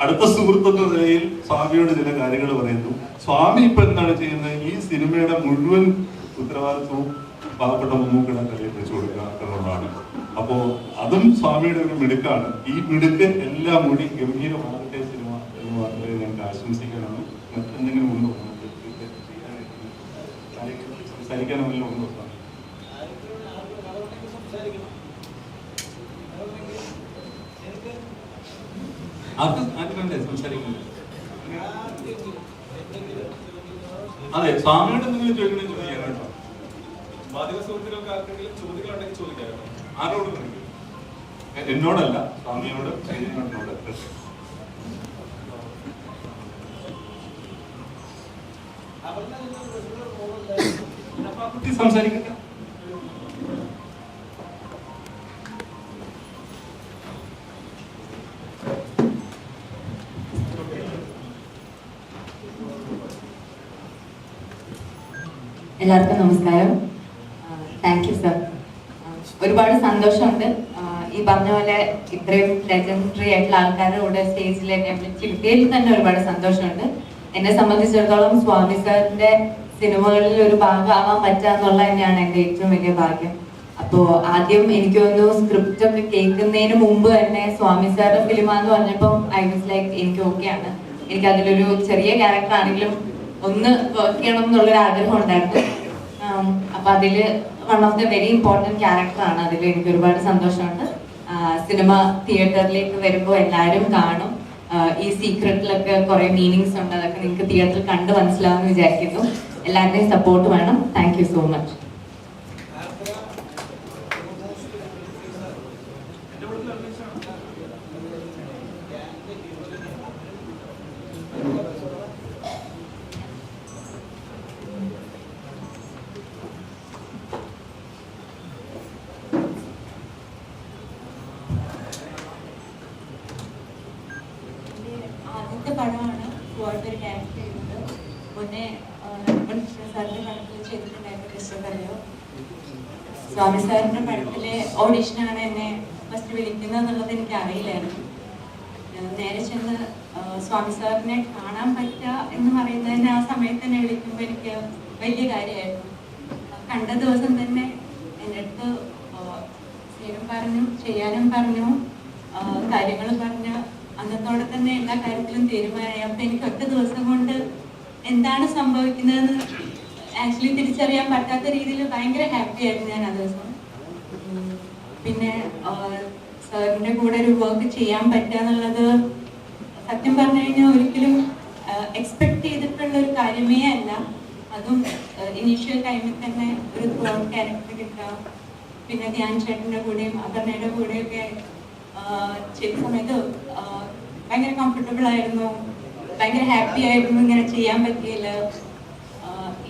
അടുത്ത സുഹൃത്തെന്ന നിലയിൽ സ്വാമിയോട് ചില കാര്യങ്ങൾ പറയുന്നു. സ്വാമി ഇപ്പൊ എന്താണ് ചെയ്യുന്നത്? ഈ സിനിമയുടെ മുഴുവൻ ഉത്തരവാദിത്വവും പാവപ്പെട്ട മമ്മൂക്കയുടെ തലയിൽ വെച്ച് കൊടുക്കുക എന്നുള്ളതാണ്. അപ്പോ അതും സ്വാമിയുടെ ഒരു മിടുക്കാണ്. ഈ മിടുക്ക് എല്ലാം കൂടി ഗംഭീരമാകട്ടെ സിനിമ എന്ന് മാത്രമേ ഞങ്ങൾക്ക് ആശംസിക്കാനാണ്. മറ്റെന്തെങ്കിലും ഉണ്ടോ സംസാരിക്കാനോ വല്ലതും ഉണ്ടോ? ആദ്യമല്ലേ സംസാരിക്കുന്നത്? അതെ, സ്വാമിയോട് എന്തെങ്കിലും ചോദിക്കണമെങ്കിൽ ചോദിക്കാം കേട്ടോ. ആരോട്? എന്നോടല്ല, സ്വാമിയോട്, ശ്രീനോട്. സംസാരിക്കട്ടെ. എല്ലാവർക്കും നമസ്കാരം. Thank you sir. ഒരുപാട് സന്തോഷമുണ്ട്. ഈ പറഞ്ഞ പോലെ ഇത്രയും ലെജൻഡറി ആയിട്ടുള്ള ആൾക്കാരുടെ കൂടെ സ്റ്റേജിൽ എന്നെ വിളിച്ച് കിട്ടിയതിൽ തന്നെ ഒരുപാട് സന്തോഷമുണ്ട്. എന്നെ സംബന്ധിച്ചിടത്തോളം സ്വാമി സാറിന്റെ സിനിമകളിൽ ഒരു ഭാഗമാവാൻ പറ്റുക എന്നുള്ളത് തന്നെയാണ് എൻ്റെ ഏറ്റവും വലിയ ഭാഗ്യം. അപ്പോൾ ആദ്യം എനിക്ക് തോന്നുന്നു സ്ക്രിപ്റ്റ് ഒക്കെ കേൾക്കുന്നതിന് മുമ്പ് തന്നെ സ്വാമി സാറിന്റെ ഫിലിം എന്ന് പറഞ്ഞപ്പോൾ ഐ വാസ് ലൈക്ക് എനിക്ക് ഓക്കെയാണ്. എനിക്ക് അതിലൊരു ചെറിയ ക്യാരക്ടർ ആണെങ്കിലും ഒന്ന് വർക്ക് ചെയ്യണം എന്നുള്ളൊരു ആഗ്രഹം ഉണ്ടായിരുന്നു. അപ്പൊ അതില് one of the very important ക്യാരക്ടറാണ്. അതിൽ എനിക്ക് ഒരുപാട് സന്തോഷമുണ്ട്. സിനിമ തിയേറ്ററിലേക്ക് വരുമ്പോൾ എല്ലാവരും കാണും. ഈ സീക്രട്ടിലൊക്കെ കുറെ മീനിങ്സ് ഉണ്ട്. അതൊക്കെ നിങ്ങൾക്ക് തിയേറ്ററിൽ കണ്ട് മനസ്സിലാവുമെന്ന് വിചാരിക്കുന്നു. എല്ലാവരുടെയും സപ്പോർട്ട് വേണം. Thank you so much. ആദ്യത്തെ പടമാണ് ഒരു ക്യാരക്ടർ ചെയ്യുന്നത്. മുന്നേ സാറിന്റെ പടത്തിൽ ചെയ്തിട്ടുണ്ടായിരുന്നു. സ്വാമി സാറിന്റെ പടത്തിലെ ഓഡിഷനാണ് എന്നെ ഫസ്റ്റ് വിളിക്കുന്നത് എന്നുള്ളത് എനിക്ക് അറിയില്ലായിരുന്നു. നേരെ ചെന്ന് സ്വാമി സാറിനെ കാണാൻ പറ്റുക എന്ന് പറയുന്നതിന് ആ സമയത്ത് തന്നെ വിളിക്കുമ്പോൾ എനിക്ക് വലിയ കാര്യമായിരുന്നു. കണ്ട ദിവസം തന്നെ എൻ്റെ അടുത്ത് ചെയ്യാനും പറഞ്ഞു, ചെയ്യാനും പറഞ്ഞു, കാര്യങ്ങൾ പറഞ്ഞ് അന്നത്തോടെ തന്നെ എല്ലാ കാര്യത്തിലും തീരുമാനമായി. അപ്പൊ എനിക്ക് ഒറ്റ ദിവസം കൊണ്ട് എന്താണ് സംഭവിക്കുന്നതെന്ന് ആക്ച്വലി തിരിച്ചറിയാൻ പറ്റാത്ത രീതിയിൽ ഭയങ്കര ഹാപ്പി ആയിരുന്നു ഞാൻ ആ ദിവസം. പിന്നെ സാറിന്റെ കൂടെ ഒരു വർക്ക് ചെയ്യാൻ പറ്റുക എന്നുള്ളത് സത്യം പറഞ്ഞു കഴിഞ്ഞാൽ ഒരിക്കലും എക്സ്പെക്ട് ചെയ്തിട്ടുള്ള ഒരു കാര്യമേ അല്ല. അതും ഇനീഷ്യൽ ടൈമിൽ തന്നെ ഒരു ത്രോട്ട് ക്യാരക്ടർ കിട്ടുക. പിന്നെ ധ്യാൻ ചേട്ടൻ്റെ കൂടെയും അപർണയുടെ കൂടെയൊക്കെ ചെയ്ത സമയത്ത് ഭയങ്കര കംഫർട്ടബിൾ ആയിരുന്നു, ഭയങ്കര ഹാപ്പി ആയിരുന്നു. ഇങ്ങനെ ചെയ്യാൻ പറ്റിയില്ല.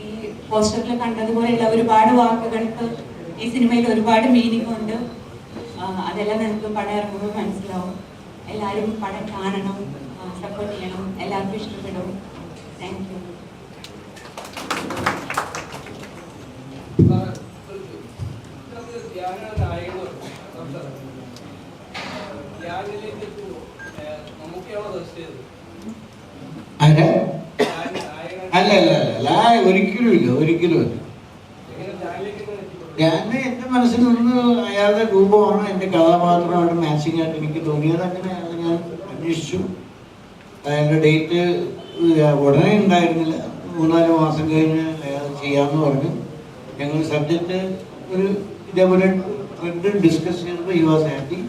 ഈ പോസ്റ്ററിൽ കണ്ടതുപോലെയുള്ള ഒരുപാട് വാക്കുകൾക്ക് ഈ സിനിമയിൽ ഒരുപാട് മീനിങ് ഉണ്ട്. അതെല്ലാം നിങ്ങൾക്ക് പടം ഇറങ്ങുമ്പോൾ മനസ്സിലാവും. എല്ലാവരും പടം കാണണം, സപ്പോർട്ട് ചെയ്യണം, എല്ലാവർക്കും ഇഷ്ടപ്പെടും. Thank you. അല്ല ഒരിക്കലും ഞാൻ എൻ്റെ മനസ്സിൽ നിന്ന് അയാളുടെ രൂപമാണ് എൻ്റെ കഥാപാത്രമായിട്ട് മാച്ചിങ് ആയിട്ട് എനിക്ക് തോന്നിയത്. അങ്ങനെ ഞാൻ അന്വേഷിച്ചു. അയാളുടെ ഡേറ്റ് ഉടനെ ഉണ്ടായിരുന്നില്ല, 3-4 മാസം കഴിഞ്ഞ് അയാൾ ചെയ്യാമെന്ന് പറഞ്ഞു. ഞങ്ങൾ സബ്ജക്റ്റ് ഒരു ഇതേപോലെ ഡിസ്കസ് ചെയ്തപ്പോൾ ഈ വാസ് ഹാപ്പി.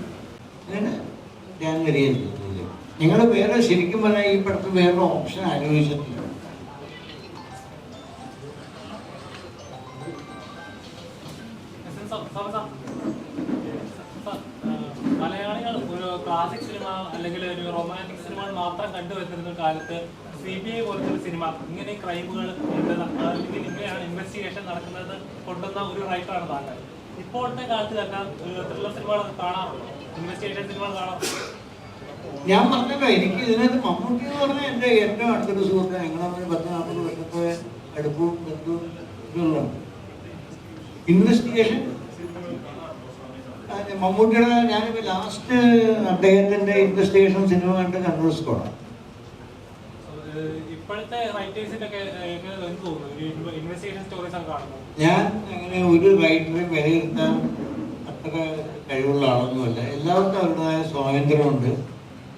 അങ്ങനെ ഞാൻ വരികയും ചെയ്തു. ഞങ്ങൾ വേറെ ശരിക്കും പറഞ്ഞാൽ ഈ പടത്തിൽ വേറെ ഓപ്ഷൻ ആലോചിച്ചിട്ടില്ല. മലയാളികൾ ഒരു ക്ലാസിക് സിനിമ അല്ലെങ്കിൽ ഒരു റൊമാൻറ്റിക് സിനിമ മാത്രം കണ്ടുവരുന്ന കാലത്ത് CBI പോലത്തെ ഒരു സിനിമ ഇങ്ങനെ ക്രൈമുകൾ അല്ലെങ്കിൽ ഇങ്ങനെയാണ് ഇൻവെസ്റ്റിഗേഷൻ നടക്കുന്നത് കൊണ്ടുവന്ന ഒരു റൈറ്ററാണ് താങ്കൾ. ഇപ്പോഴത്തെ കാലത്ത് തന്നെ ത്രില്ലർ സിനിമകളൊക്കെ കാണാറുണ്ട്, ഇൻവെസ്റ്റിഗേഷൻ സിനിമകൾ കാണാറുണ്ട്. ഞാൻ പറഞ്ഞല്ലോ, എനിക്ക് ഇതിനകത്ത് മമ്മൂട്ടി എന്ന് പറഞ്ഞാൽ എൻ്റെ ഏറ്റവും അടുത്തൊരു സുഹൃത്ത്. ഞങ്ങൾ 10-40 വർഷത്തെ അടുപ്പവും ബന്ധവും. ഇൻവെസ്റ്റിഗേഷൻ മമ്മൂട്ടിയുടെ ഞാനിപ്പോൾ ലാസ്റ്റ് അദ്ദേഹത്തിൻ്റെ ഇൻവെസ്റ്റിഗേഷൻ സിനിമ കണ്ട് കൺട്രോൾ സ്ക്വാഡാണ്. ഞാൻ അങ്ങനെ ഒരു റൈറ്ററെ വിലയിരുത്താൻ അത്ര കഴിവുള്ള ആളൊന്നുമല്ല. എല്ലാവർക്കും അവരുടേതായ സ്വാതന്ത്ര്യമുണ്ട്,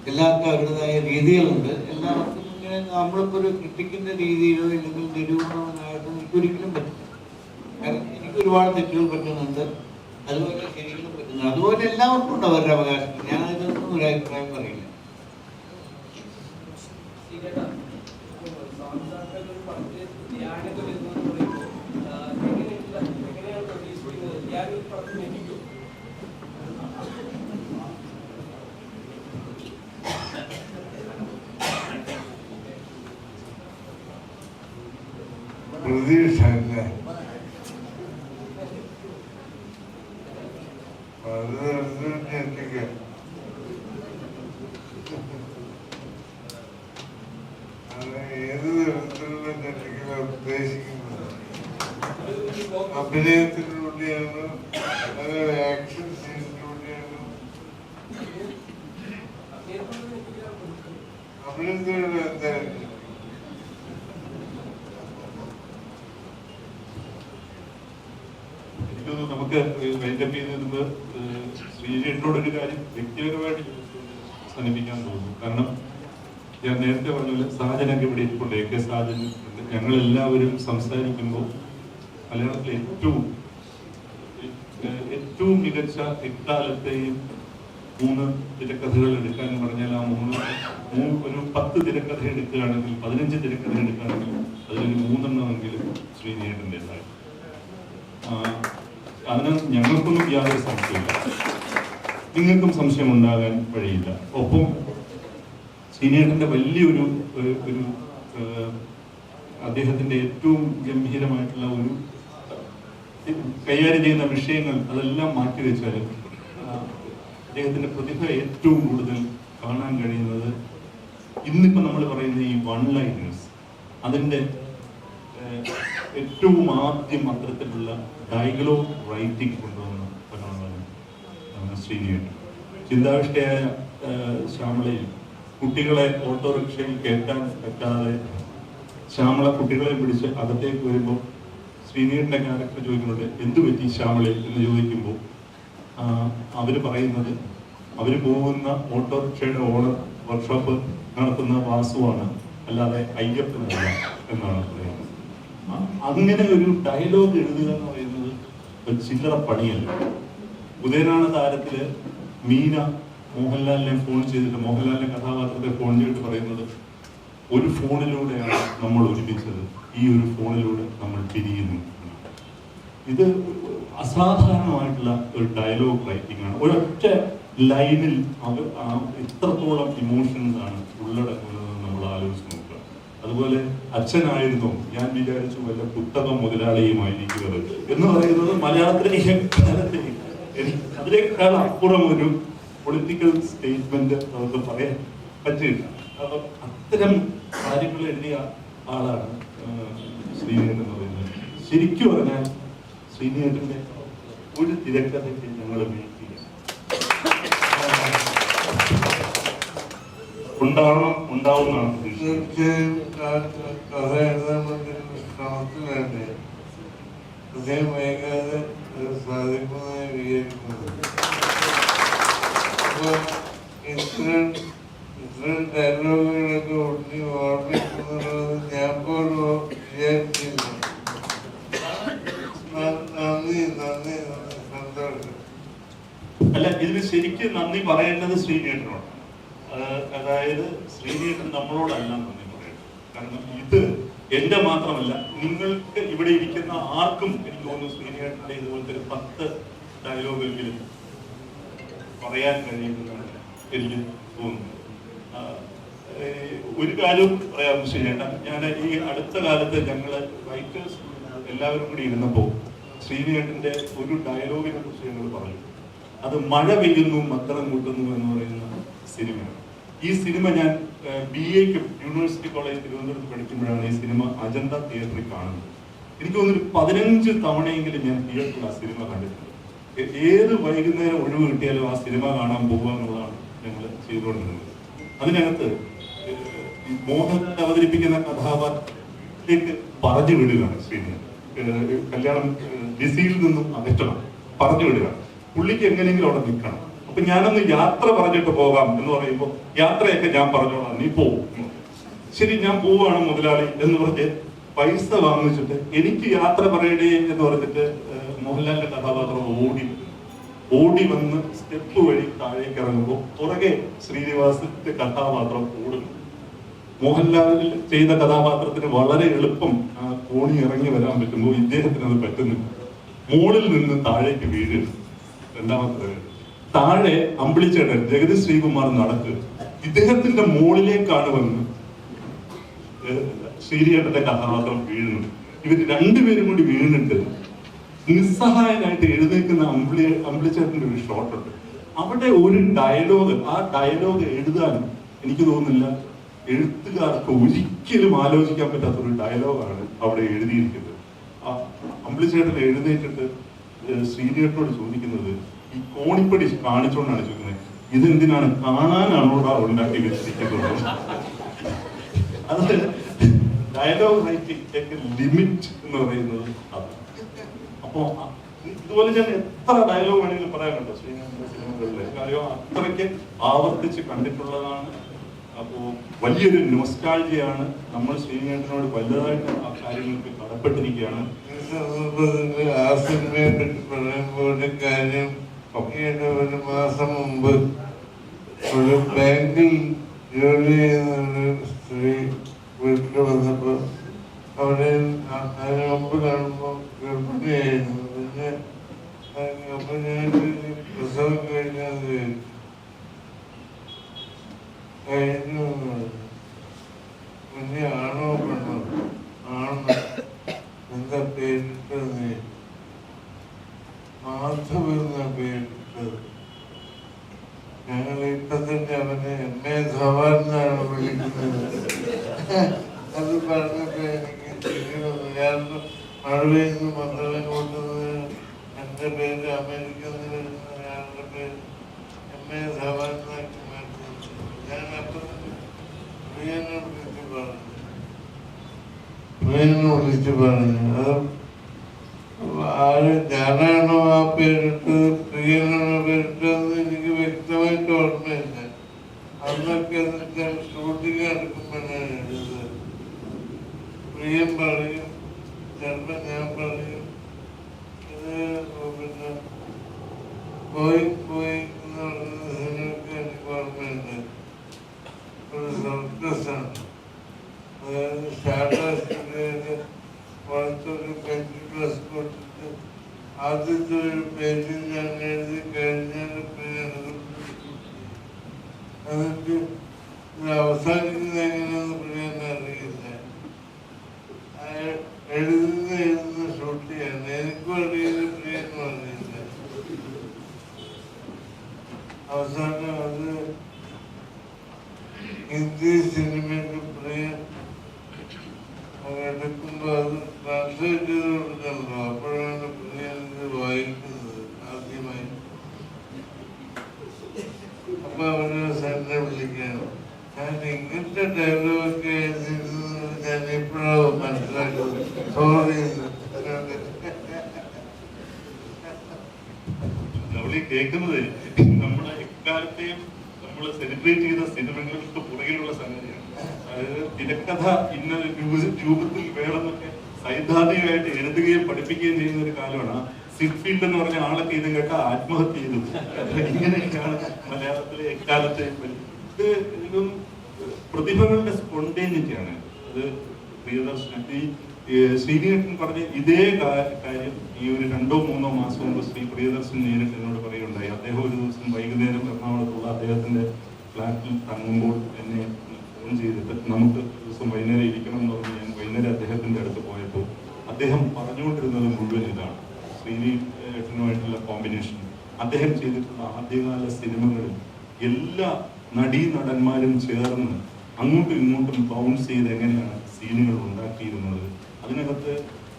എല്ലാവർക്കും അവരുടേതായ രീതികളുണ്ട്. എല്ലാവർക്കും ഇങ്ങനെ നമ്മളിപ്പോൾ ഒരു ക്രിട്ടിക്കിൻ്റെ രീതിയിലോ ഇല്ലെങ്കിൽ നിരൂപണമായിട്ടോ എനിക്കൊരിക്കലും പറ്റില്ല. കാരണം എനിക്ക് ഒരുപാട് തെറ്റുകൾ പറ്റുന്നുണ്ട്, അതുപോലെ ശരികളും പറ്റുന്നുണ്ട്. അതുപോലെ എല്ലാവർക്കും ഉണ്ട് അവരുടെ അവകാശം. ഞാൻ ഇതൊന്നും ഒരു അഭിപ്രായം പറയില്ല. പ്രതീക്ഷ അല്ലേ, എത്തിക്കാം. അത് ഏത് തരത്തിലുള്ള ഞെട്ടിക്കലാണ് ഉദ്ദേശിക്കുന്നത്? അഭിനയത്തിലൂടെയാണ്, അത് ആക്ഷൻ സീനിലൂടെയാണ്, അഭിനയത്തിലൂടെ എന്തായാലും നമുക്ക് വൈൻഡപ്പ് ചെയ്തിരുന്നത് ശ്രീജേട്ടനോടൊരു കാര്യം വ്യക്തിപരമായിട്ട് സന്നിപ്പിക്കാൻ തോന്നുന്നു. കാരണം ഞാൻ നേരത്തെ പറഞ്ഞ പോലെ സാജനൊക്കെ ഇവിടെ ഇരിപ്പുണ്ട്, AK സാജൻ. ഞങ്ങളെല്ലാവരും സംസാരിക്കുമ്പോൾ മലയാളത്തിലെ ഏറ്റവും മികച്ച എക്കാലത്തെയും 3 തിരക്കഥകൾ എടുക്കാൻ പറഞ്ഞാൽ ആ ഒരു 10 തിരക്കഥ എടുക്കുകയാണെങ്കിൽ 15 തിരക്കഥ എടുക്കുകയാണെങ്കിൽ അതിലൊരു 3 എണ്ണമെങ്കിലും ശ്രീജേട്ടൻ്റെതായി. അതിന് ഞങ്ങൾക്കൊന്നും യാതൊരു സംശയമില്ല, നിങ്ങൾക്കും സംശയം ഉണ്ടാകാൻ വഴിയില്ല. ഒപ്പം ശ്രീനേട്ടൻ്റെ വലിയൊരു അദ്ദേഹത്തിൻ്റെ ഏറ്റവും ഗംഭീരമായിട്ടുള്ള ഒരു കൈകാര്യം ചെയ്യുന്ന വിഷയങ്ങൾ അതെല്ലാം മാറ്റിവെച്ചാൽ അദ്ദേഹത്തിൻ്റെ പ്രതിഭ ഏറ്റവും കൂടുതൽ കാണാൻ കഴിയുന്നത് ഇന്നിപ്പോൾ നമ്മൾ പറയുന്ന ഈ വൺ ലൈനേഴ്സ്, അതിൻ്റെ ഏറ്റവും ആദ്യം അത്തരത്തിലുള്ള ഡയലോഗ് റൈറ്റിംഗ് കൊണ്ടുവന്ന ഒരാളാണ് ശ്രീനേട്ടൻ. ചിന്താവിഷ്ടയായ ശ്യാമളയിൽ കുട്ടികളെ ഓട്ടോറിക്ഷയിൽ കയറ്റാൻ പറ്റാതെ ശ്യാമള കുട്ടികളെ പിടിച്ച് അകത്തേക്ക് വരുമ്പോൾ ശ്രീനേട്ടൻ്റെ ക്യാരക്ടർ ചോദിക്കുന്നുണ്ട്, എന്തു പറ്റി ശ്യാമളയിൽ എന്ന് ചോദിക്കുമ്പോൾ അവർ പറയുന്നത് അവർ പോകുന്ന ഓട്ടോറിക്ഷയുടെ ഓണർ വർക്ക്ഷോപ്പ് നടത്തുന്ന വാസുവാണ്, അല്ലാതെ അയ്യപ്പനല്ല എന്നാണ് പറയുന്നത്. അങ്ങനെ ഒരു ഡയലോഗ് എഴുതുക എന്ന് പറയുന്നത് ഒരു ചില്ലറ പണിയല്ല. ഉദയനാണ് താരത്തില് മീന മോഹൻലാലിനെ ഫോൺ ചെയ്തിട്ട്, മോഹൻലാലിന്റെ കഥാപാത്രത്തെ ഫോൺ ചെയ്തിട്ട് പറയുന്നത്, ഒരു ഫോണിലൂടെയാണ് നമ്മൾ ഒരുമിച്ചത്, ഈ ഒരു ഫോണിലൂടെ നമ്മൾ പിരിയുന്നു. ഇത് അസാധാരണമായിട്ടുള്ള ഒരു ഡയലോഗ് റൈറ്റിംഗ് ആണ്. ഒരൊറ്റ ലൈനിൽ എത്രത്തോളം ഇമോഷൻസ് ആണ് ഉള്ളടക്കുന്നത് നമ്മൾ ആലോചിച്ച് നോക്കുക. അതുപോലെ അച്ഛനായിരുന്നു ഞാൻ വിചാരിച്ചു വല്ല പുസ്തക മുതലാളിയുമായിരിക്കുന്നത് എന്ന് പറയുന്നത് മലയാളത്തിലെ അതിനേക്കാൾ അപ്പുറം ഒരു പൊളിറ്റിക്കൽ സ്റ്റേറ്റ്മെന്റ് നമുക്ക് പറയാൻ പറ്റില്ല. അപ്പം അത്തരം കാര്യങ്ങൾ എഴുതിയ ആളാണ് ശ്രീനേട്ടൻ എന്ന് പറയുന്നത്. ശരിക്കും പറഞ്ഞാൽ ശ്രീനേട്ടന്റെ ഒരു തിരക്കഥയ്ക്ക് ഞങ്ങൾ വെയിറ്റ് ചെയ്യാം. ഉണ്ടാവുന്നതാണ് തീർച്ചയായും കഥ എഴുതാൻ വേണ്ടി ശ്രമത്തിലാണ് ഹൃദയം വൈകാതെ സാധിക്കുന്നതായി വിചാരിക്കുന്നത്. അപ്പൊ ഇത്രയും ഡയലോഗുകളൊക്കെ ഒട്ടി ഓർമ്മിക്കുന്നുള്ളത് ഞാൻ പോലും വിചാരിച്ചില്ല. നന്ദി സന്തോഷം. അല്ല, ഇതിന് ശരിക്കും നന്ദി പറയേണ്ടത് ശ്രീനേട്ടനോട്. അതായത് ശ്രീനേട്ടൻ നമ്മളോടല്ല നന്ദി പറയേണ്ടത്. കാരണം ഇത് എന്റെ മാത്രമല്ല, നിങ്ങൾക്ക് ഇവിടെ ഇരിക്കുന്ന ആർക്കും എനിക്ക് തോന്നുന്നു ശ്രീനേട്ടന്റെ ഇതുപോലത്തെ ഒരു 10 ഡയലോഗെങ്കിലും പറയാൻ കഴിയുമെന്നാണ് എനിക്ക് തോന്നുന്നത്. ഒരു കാര്യം പറയാം ശ്രീനേട്ടൻ, ഞാൻ ഈ അടുത്ത കാലത്ത് ഞങ്ങള് റൈറ്റേഴ്സ് എല്ലാവരും കൂടി ഇരുന്നപ്പോൾ ശ്രീനേട്ടന്റെ ഒരു ഡയലോഗിനെ കുറിച്ച് ഞങ്ങൾ പറഞ്ഞു. അത് മഴ പെയ്യുന്നു മക്കളും കൂട്ടുന്നു എന്ന് പറയുന്ന സിനിമയാണ്. ഈ സിനിമ ഞാൻ BA-ക്ക് യൂണിവേഴ്സിറ്റി കോളേജ് തിരുവനന്തപുരത്ത് പഠിക്കുമ്പോഴാണ് ഈ സിനിമ അജന്ത തിയേറ്ററിൽ കാണുന്നത്. എനിക്ക് തോന്നുന്നു 15 തവണയെങ്കിലും ഞാൻ തിയേറ്ററിൽ ആ സിനിമ കണ്ടിട്ടുണ്ട്. ഏത് വൈകുന്നേരം ഒഴിവ് കിട്ടിയാലും ആ സിനിമ കാണാൻ പോകുക എന്നുള്ളതാണ് ഞങ്ങൾ ചെയ്തുകൊണ്ടിരുന്നത്. അതിനകത്ത് മോഹൻലാൽ അവതരിപ്പിക്കുന്ന കഥാപാത്രത്തിലേക്ക് പറഞ്ഞു വിടുകയാണ് ശ്രീനേട്ടൻ. കല്യാണം ഡിസിയിൽ നിന്നും അകറ്റണം, പറഞ്ഞു വിടുകയാണ്. പുള്ളിക്ക് എങ്ങനെയെങ്കിലും അവിടെ നിൽക്കണം. അപ്പൊ ഞാനൊന്ന് യാത്ര പറഞ്ഞിട്ട് പോകാം എന്ന് പറയുമ്പോൾ യാത്രയൊക്കെ ഞാൻ പറഞ്ഞോളാം, നീ പോവും. ശരി, ഞാൻ പോവാണ് മുതലാളി എന്ന് പറഞ്ഞ് പൈസ വാങ്ങിച്ചിട്ട് എനിക്ക് യാത്ര പറയണേ എന്ന് പറഞ്ഞിട്ട് മോഹൻലാലിന്റെ കഥാപാത്രം ഓടി വന്ന് സ്റ്റെപ്പ് വഴി താഴേക്ക് ഇറങ്ങുമ്പോൾ പുറകെ ശ്രീനിവാസന്റെ കഥാപാത്രം ഓടുന്നു. മോഹൻലാലിൽ ചെയ്ത കഥാപാത്രത്തിന് വളരെ എളുപ്പം കോണി ഇറങ്ങി വരാൻ പറ്റുമ്പോൾ ഇദ്ദേഹത്തിന് അത് പറ്റുന്നില്ല. മുകളിൽ നിന്ന് താഴേക്ക് വീഴുന്നു. രണ്ടാമത്തെ താഴെ അമ്പിളിച്ചേട്ടൻ ജഗതി ശ്രീകുമാർ നടക്കുക, ഇദ്ദേഹത്തിന്റെ മുകളിലേക്കാണ് വന്ന് ശ്രീനേട്ടന്റെ കഥാപാത്രം വീഴുന്നത്. ഇവർ രണ്ടുപേരും കൂടി വീണിട്ട് നിസ്സഹായനായിട്ട് എഴുന്നേക്കുന്ന അമ്പിളിച്ചേട്ടന്റെ ഒരു ഷോട്ടുണ്ട്. അവിടെ ഒരു ഡയലോഗ്, ആ ഡയലോഗ് എഴുതാൻ എനിക്ക് തോന്നുന്നില്ല എഴുത്തുകാർക്ക് ഒരിക്കലും ആലോചിക്കാൻ പറ്റാത്ത ഒരു ഡയലോഗാണ് അവിടെ എഴുതിയിരിക്കുന്നത്. അമ്പിളിച്ചേട്ടൻ എഴുന്നേറ്റിട്ട് ശ്രീനേട്ടനോട് ചോദിക്കുന്നത്, ഈ കോണിപ്പടി കാണിച്ചുകൊണ്ടാണ് ചോദിക്കുന്നത്, ഇതെന്തിനാണ്, കാണാനാണോടാ ഉണ്ടാക്കി വെച്ചിരിക്കുന്നത്? അത് ഡയലോഗ് റൈറ്റിംഗ് ലിമിറ്റ് എന്ന് പറയുന്നത് അത്. അപ്പോ ഇതുപോലെ ഞാൻ എത്ര ഡയലോഗ് വേണമെങ്കിലും പറയാനുണ്ടോ ശ്രീനേട്ടന്റെ സിനിമകളിലെ കാര്യം അത്രയ്ക്ക് ആവർത്തിച്ച് കണ്ടിട്ടുള്ളതാണ്. അപ്പോ വലിയൊരു നൊസ്റ്റാൾജിയാണ്. നമ്മൾ ശ്രീനേട്ടനോട് വലുതായിട്ട് ആ കാര്യങ്ങൾക്ക് കടപ്പെട്ടിരിക്കുകയാണ്. ആ സിനിമയെ പറ്റി പറയുമ്പോൾ ഒരു കാര്യം, ഒരു മാസം മുമ്പ് ഒരു ബാങ്കിൽ ജോലി ചെയ്യുന്ന ഒരു സ്ത്രീ വീട്ടിൽ വന്നപ്പോ അവിടെ അതിന് മുമ്പ് കാണുമ്പോൾ ഗർഭിണിയായിരുന്നു. പിന്നെ അപ്പൊ ഞാൻ പ്രസവം കഴിഞ്ഞാൽ കഴിഞ്ഞു. പിന്നെ ആണോ പെണ്ണോ? ആണോ. എന്താ പേരിട്ടത്? മാധവ് എന്ന പേരിട്ടത്. ഞങ്ങൾ ഇപ്പൊ തന്നെ അവനെ MA ധവാൻ എന്നാണ് വിളിക്കുന്നത്. അത് പറഞ്ഞപ്പോ എനിക്ക് കാരണം മഴ പെയ്യുന്നു മക്കളെ കൊണ്ടുന്നത് എന്റെ പേര് അമേരിക്കയിൽ വരുന്ന അയാളുടെ പേര് MA ധവാൻ എന്നാക്കി മാറ്റുന്നത്. ഞാൻ അപ്പൊ പ്രിയനെ വിളിച്ചു പറഞ്ഞു അത് ഞാനാണോ ആ പേരിട്ട് പ്രിയനാണോ പേരിട്ടതെന്ന് എനിക്ക് വ്യക്തമായിട്ട് ഓർമ്മയില്ല. അന്നൊക്കെ ഷൂട്ടിങ് എടുക്കുമ്പോഴാണ് എഴുതുന്നത്. പ്രിയം പറയും, ചിലപ്പോൾ ഞാൻ പറയും, ഇത് പിന്നെ പോയി എന്ന് പറയുന്ന സിനിമയ്ക്ക് എനിക്ക് ഓർമ്മയുണ്ട്. ഒരു സർക്കസാണ്. അതായത് ഷാർട്ടാ സ്റ്റുഡിയോയില് പുറത്തൊരു പെൻസിൽ ഡ്രസ് കൊടുത്തിട്ട് ആദ്യത്തെ ഒരു പേജിൽ ഞാൻ എഴുതി കഴിഞ്ഞാൽ എന്നിട്ട് ഇത് അവസാനിക്കുന്നത് എങ്ങനെയാണെന്ന് പ്രിയനെ അറിയില്ല. അവസാനം അത് ഹിന്ദി സിനിമയ്ക്ക് പ്രിയ എടുക്കുമ്പോൾ അത് ട്രാൻസ്ലേറ്റ് ചെയ്ത് കൊടുക്കണല്ലോ. അപ്പോഴാണ് പ്രിയ ഇത് വായിക്കുന്നത് ആദ്യമായി. അപ്പൊ അവര് സെന്റർ വിളിക്കുകയാണ്. ഞാൻ ഇങ്ങനത്തെ ഡയലോഗൊക്കെ എഴുതിയിരുന്നത് ഞാൻ ഇപ്പോഴാണ് മനസ്സിലാക്കുന്നത്. സോറി. നമ്മളീ കേൾക്കുന്നത് നമ്മളെ എക്കാലത്തെയും നമ്മൾ സെലിബ്രേറ്റ് ചെയ്ത സിനിമകൾക്ക് പുറകിലുള്ള സംഗതിയാണ്. അതായത് തിരക്കഥ ഇന്ന രൂപത്തിൽ വേണമെന്നൊക്കെ സൈദ്ധാന്തികമായിട്ട് എഴുതുകയും പഠിപ്പിക്കുകയും ചെയ്യുന്ന ഒരു കാലമാണ്. സിഡ്ഫീൽഡ് എന്ന് പറഞ്ഞ ആളൊക്കെ ഇത് കേട്ട ആത്മഹത്യ ചെയ്തു. ഇങ്ങനെയൊക്കെയാണ് മലയാളത്തിലെ എക്കാലത്തെ ഇതും പ്രതിഭകളുടെ സ്പോണ്ടേനിറ്റിയാണ്. അത് പ്രിയദർശൻ ശ്രീനിയേട്ടൻ പറഞ്ഞ ഇതേ കാര്യം ഈ ഒരു 2-3 മാസം മുമ്പ് പ്രിയദർശൻ നേരിട്ട് എന്നോട് പറയുകയുണ്ടായി. അദ്ദേഹം ഒരു ദിവസം വൈകുന്നേരം എറണാകുളത്തുള്ള അദ്ദേഹത്തിന്റെ ഫ്ലാറ്റിൽ തങ്ങുമ്പോൾ എന്നെ ഫോൺ ചെയ്തിട്ട് നമുക്ക് ദിവസം വൈകുന്നേരം ഇരിക്കണം എന്ന് പറഞ്ഞ് ഞാൻ വൈകുന്നേരം അദ്ദേഹത്തിന്റെ അടുത്ത് പോയപ്പോൾ അദ്ദേഹം പറഞ്ഞുകൊണ്ടിരുന്നത് മുഴുവൻ ഇതാണ്. ശ്രീനിയേട്ടനുമായിട്ടുള്ള കോമ്പിനേഷൻ, അദ്ദേഹം ചെയ്തിട്ടുള്ള ആദ്യകാല സിനിമകളിൽ എല്ലാ നടീനടന്മാരും ചേർന്ന് അങ്ങോട്ടും ഇങ്ങോട്ടും ബൗൺസ് ചെയ്ത് എങ്ങനെയാണ് സീനുകൾ ഉണ്ടാക്കിയിരുന്നത്. അതിനകത്ത്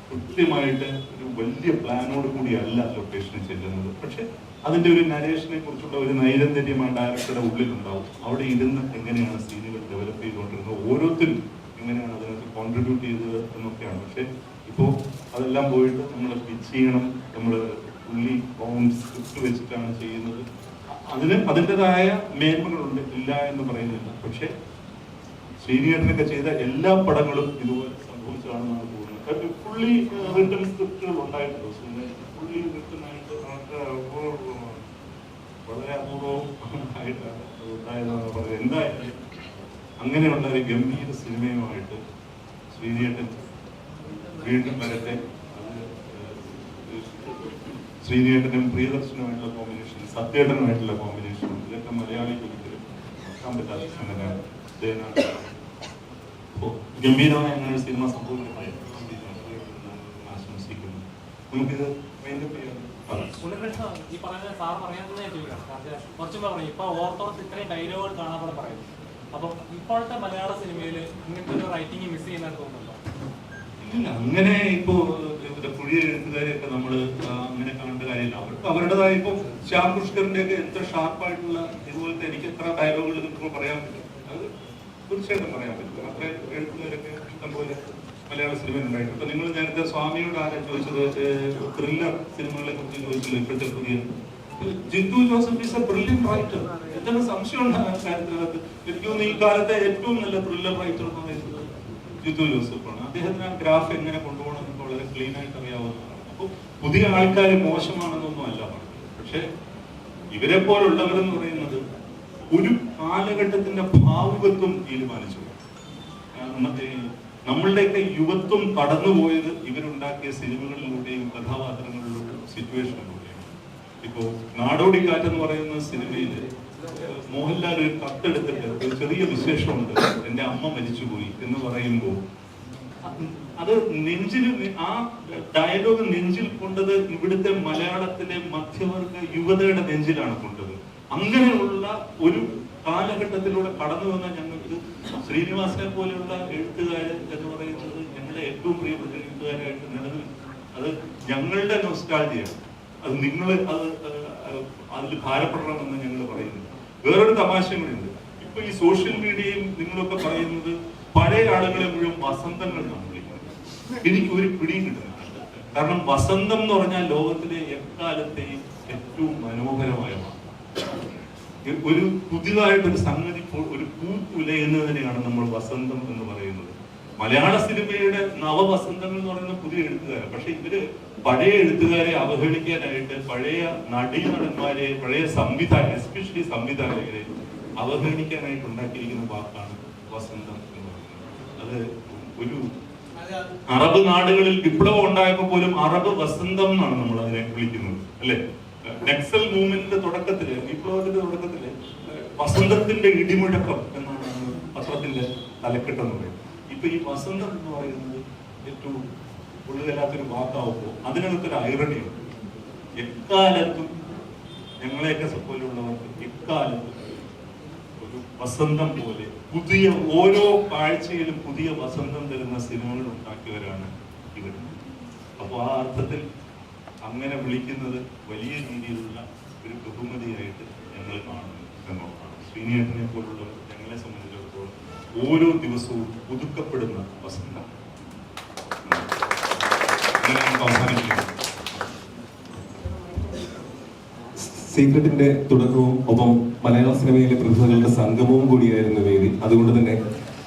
കൃത്യമായിട്ട് ഒരു വലിയ പ്ലാനോട് കൂടിയല്ല ലൊക്കേഷനിൽ ചെല്ലുന്നത്. പക്ഷെ അതിന്റെ ഒരു നരേഷനെ കുറിച്ചുള്ള ഒരു നൈരന്തര്യം ആ ഡയറക്ടറുടെ ഉള്ളിലുണ്ടാവും. അവിടെ ഇരുന്ന് എങ്ങനെയാണ് സീനുകൾ ഡെവലപ്പ് ചെയ്തുകൊണ്ടിരുന്നത്, ഓരോരുത്തരും എങ്ങനെയാണ് അതിനകത്ത് കോൺട്രിബ്യൂട്ട് ചെയ്തത് എന്നൊക്കെയാണ്. പക്ഷെ ഇപ്പോൾ അതെല്ലാം പോയിട്ട് നമ്മൾ പിച്ച് ചെയ്യണം, നമ്മൾ ഫുള്ളി ബൗണ്ട് സ്ക്രിപ്റ്റ് വെച്ചിട്ടാണ് ചെയ്യുന്നത്. അതിന് അതിൻ്റെതായ മേന്മകളുണ്ട്, ഇല്ല എന്ന് പറയുന്നില്ല. പക്ഷെ ശ്രീനിയേട്ടനൊക്കെ ചെയ്ത എല്ലാ പടങ്ങളും ഇതുപോലെ സംഭവിച്ചതാണെന്നാണ് തോന്നുന്നത്. ഫുള്ളി റിട്ടൺ സ്ക്രിപ്റ്റുകൾ ഉണ്ടായിട്ടുണ്ടോ? ഫുള്ളി റിട്ടൺ ആയിട്ട് വളരെ അപൂർവമായിട്ടാണ് ഉണ്ടായതെന്നാണ് പറയുന്നത്. എന്തായാലും അങ്ങനെയുള്ള ഒരു ഗംഭീര സിനിമയുമായിട്ട് ശ്രീനിയേട്ടൻ വീണ്ടും വരട്ടെ. അത് ശ്രീനിയേട്ടനും പ്രിയദർശനുമായിട്ടുള്ള കോമ്പിനേഷൻ, സത്യേട്ടനുമായിട്ടുള്ള കോമ്പിനേഷൻ, ഇതൊക്കെ മലയാളിക്ക് ഒരിക്കലും മറക്കാൻ പറ്റാത്ത സംഗതിയാണ്. ഗംഭീരമായ അങ്ങനെ സിനിമ സംഭവമായി ആശംസിക്കുന്നു. നമുക്കിത് ഈ പറഞ്ഞ സാർ പറയാൻ കുറച്ചും പറഞ്ഞു. ഇപ്പൊ ഓർത്തോസ് ഇത്രയും ഡയലോഗുകൾ കാണാതെ പറയുന്നു. അപ്പൊ ഇപ്പോഴത്തെ മലയാള സിനിമയിൽ ഇങ്ങനത്തെ ഒരു റൈറ്റിംഗ് മിസ് ചെയ്യുന്നതായിട്ട് തോന്നുന്നുണ്ടോ? ഇല്ല, അങ്ങനെ ഇപ്പോ പുതിയ എഴുത്തുകാരെയൊക്കെ നമ്മൾ അങ്ങനെ കാണേണ്ട കാര്യമില്ല. അവർക്ക് അവരുടേതായ ഇപ്പൊ ശ്യാം പുഷ്കറിന്റെ ഒക്കെ എത്ര ഷാർപ്പായിട്ടുള്ള ഇതുപോലത്തെ എനിക്ക് എത്ര ഡയലോഗുകൾ കിട്ടുമ്പോൾ പറയാൻ പറ്റും. അത് തീർച്ചയായിട്ടും പറയാൻ പറ്റും. അത്ര എഴുത്തുകാരൊക്കെ ഇഷ്ടംപോലെ മലയാള സിനിമ ഉണ്ടായിട്ടുണ്ട്. അപ്പൊ നിങ്ങൾ നേരത്തെ സ്വാമിയോട് ആരാ ചോദിച്ചത്, ത്രില്ലർ സിനിമകളെ കുറിച്ച് ചോദിച്ചല്ലോ. ഇപ്പോഴത്തെ പുതിയ Jeethu Joseph is a brilliant writer. എന്താണ് സംശയം കാര്യത്തിനകത്ത്? എനിക്ക് തോന്നുന്നു ഈ കാലത്തെ ഏറ്റവും നല്ല ത്രില്ലർ റൈറ്റർ എന്ന് പറയുന്നത് ജിത്തു ജോസഫാണ്. അദ്ദേഹത്തിന് ആ ഗ്രാഫ് എങ്ങനെ കൊണ്ടുപോകണം എന്നൊക്കെ വളരെ ക്ലീൻ ആയിട്ട് അറിയാവുന്നതാണ്. അപ്പോൾ പുതിയ ആൾക്കാർ മോശമാണെന്നൊന്നും അല്ല പറഞ്ഞത്. പക്ഷെ ഇവരെ പോലുള്ളവരെന്ന് പറയുന്നത് ഒരു കാലഘട്ടത്തിന്റെ ഭാവുകത്വം തീരുമാനിച്ചു. നമ്മളുടെയൊക്കെ യുവത്വം കടന്നുപോയത് ഇവരുണ്ടാക്കിയ സിനിമകളിലൂടെയും കഥാപാത്രങ്ങളിലൂടെയും സിറ്റുവേഷനിലൂടെയും. ഇപ്പോ നാടോടിക്കാറ്റ് എന്ന് പറയുന്ന സിനിമയിൽ മോഹൻലാൽ ഒരു കത്തെടുത്തിട്ട് ഒരു ചെറിയ വിശേഷമുണ്ട്, എന്റെ അമ്മ മരിച്ചുപോയി എന്ന് പറയുമ്പോൾ അത് നെഞ്ചിൽ, ആ ഡയലോഗ് നെഞ്ചിൽ കൊണ്ടത് ഇവിടുത്തെ മലയാളത്തിലെ മധ്യവർഗ യുവതയുടെ നെഞ്ചിലാണ് കൊണ്ടത്. അങ്ങനെയുള്ള ഒരു കാലഘട്ടത്തിലൂടെ കടന്നു വന്ന ഞങ്ങൾക്ക് ശ്രീനിവാസനെ പോലെയുള്ള എഴുത്തുകാർ എന്ന് പറയുന്നത് ഞങ്ങളുടെ ഏറ്റവും പ്രിയപ്പെട്ട എഴുത്തുകാരായിട്ട് നിലനിൽക്കും. അത് ഞങ്ങളുടെ നൊസ്റ്റാൾജിയാണ്. അത് നിങ്ങൾ അതിൽ ഭാരപ്പെടണമെന്ന് ഞങ്ങൾ പറയുന്നില്ല. വേറൊരു തമാശ കൂടിയുണ്ട്. ഇപ്പൊ ഈ സോഷ്യൽ മീഡിയയും നിങ്ങളൊക്കെ പറയുന്നത് പഴയ ആളുകളെ മുഴുവൻ വസന്തങ്ങൾ നമ്മൾ വിളിക്കുന്നത്. എനിക്ക് ഒരു പിടിയും കിട്ടുന്നില്ല. കാരണം വസന്തം എന്ന് പറഞ്ഞാൽ ലോകത്തിലെ എക്കാലത്തെയും ഏറ്റവും മനോഹരമായ ഒരു പുതിയതായിട്ടൊരു സംഗതി, ഒരു പൂത്തുലയുന്നതിനെയാണ് നമ്മൾ വസന്തം എന്ന് പറയുന്നത്. മലയാള സിനിമയുടെ നവവസന്തങ്ങൾ എന്ന് പറയുന്ന പുതിയ എഴുത്തുകാരാണ്. പക്ഷെ ഇവര് പഴയ എഴുത്തുകാരെ അവഹേളിക്കാനായിട്ട് പഴയ നടീനടന്മാരെ, പഴയ എസ്പെഷ്യലി സംവിധായകരെ അവഹേളിക്കാനായിട്ട് ഉണ്ടാക്കിയിരിക്കുന്ന വാക്കാണ് വസന്തം എന്ന് പറയുന്നത്. അത് ഒരു അറബ് നാടുകളിൽ വിപ്ലവം ഉണ്ടായപ്പോൾ പോലും അറബ് വസന്തം എന്നാണ് നമ്മൾ അതിനെ വിളിക്കുന്നത്, അല്ലെ? നക്സൽ മൂവ്മെന്റിന്റെ തുടക്കത്തില്, വിപ്ലവത്തിന്റെ തുടക്കത്തില് വസന്തത്തിന്റെ ഇടിമുഴക്കം എന്നാണ് പത്രത്തിന്റെ തലക്കെട്ടെന്ന് പറയുന്നത്. ഇപ്പൊ ഈ വസന്തം എന്ന് പറയുന്നത് ഏറ്റവും ഉള്ളിലാത്തൊരു വാക്കാവുമ്പോൾ അതിനകത്തൊരു ഐറണിയുണ്ട്. എക്കാലത്തും ഞങ്ങളെയൊക്കെ പോലുള്ളവർക്ക് എക്കാലത്തും ഒരു വസന്തം പോലെ പുതിയ ഓരോ കാഴ്ചയിലും പുതിയ വസന്തം തരുന്ന സിനിമകൾ ഉണ്ടാക്കിയവരാണ് ഇവർ. അപ്പോൾ ആ അർത്ഥത്തിൽ അങ്ങനെ വിളിക്കുന്നത് വലിയ രീതിയിലുള്ള ഒരു ബഹുമതിയായിട്ട് ഞങ്ങൾ കാണുന്നു എന്നുള്ളതാണ്. ശ്രീനിയേട്ടനെ പോലുള്ളവർ ഞങ്ങളെ സംബന്ധിച്ചിടത്തോളം ഓരോ ദിവസവും പുതുക്കപ്പെടുന്ന വസന്തം. അങ്ങനെ നമുക്ക് അവസാനിപ്പിക്കുന്നു. സീക്രട്ടിന്റെ തുടക്കവും ഒപ്പം മലയാള സിനിമയിലെ പ്രതിഭകളുടെ സംഗമവും കൂടിയായിരുന്നു വേദി. അതുകൊണ്ട് തന്നെ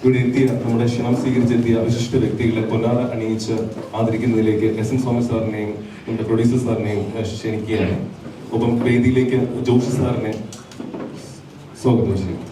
ഇവിടെ എത്തിയ നമ്മുടെ ക്ഷണം സ്വീകരിച്ചെത്തിയ വിശിഷ്ട വ്യക്തികളെ പൊന്നാട അണിയിച്ച് ആദരിക്കുന്നതിലേക്ക് SN സ്വാമി സാറിനെയും നമ്മുടെ പ്രൊഡ്യൂസർ സാറിനെയും ക്ഷണിക്കുകയാണ്. ഒപ്പം വേദിയിലേക്ക് ജോഷി സാറിനെ സ്വാഗതം ചെയ്യും.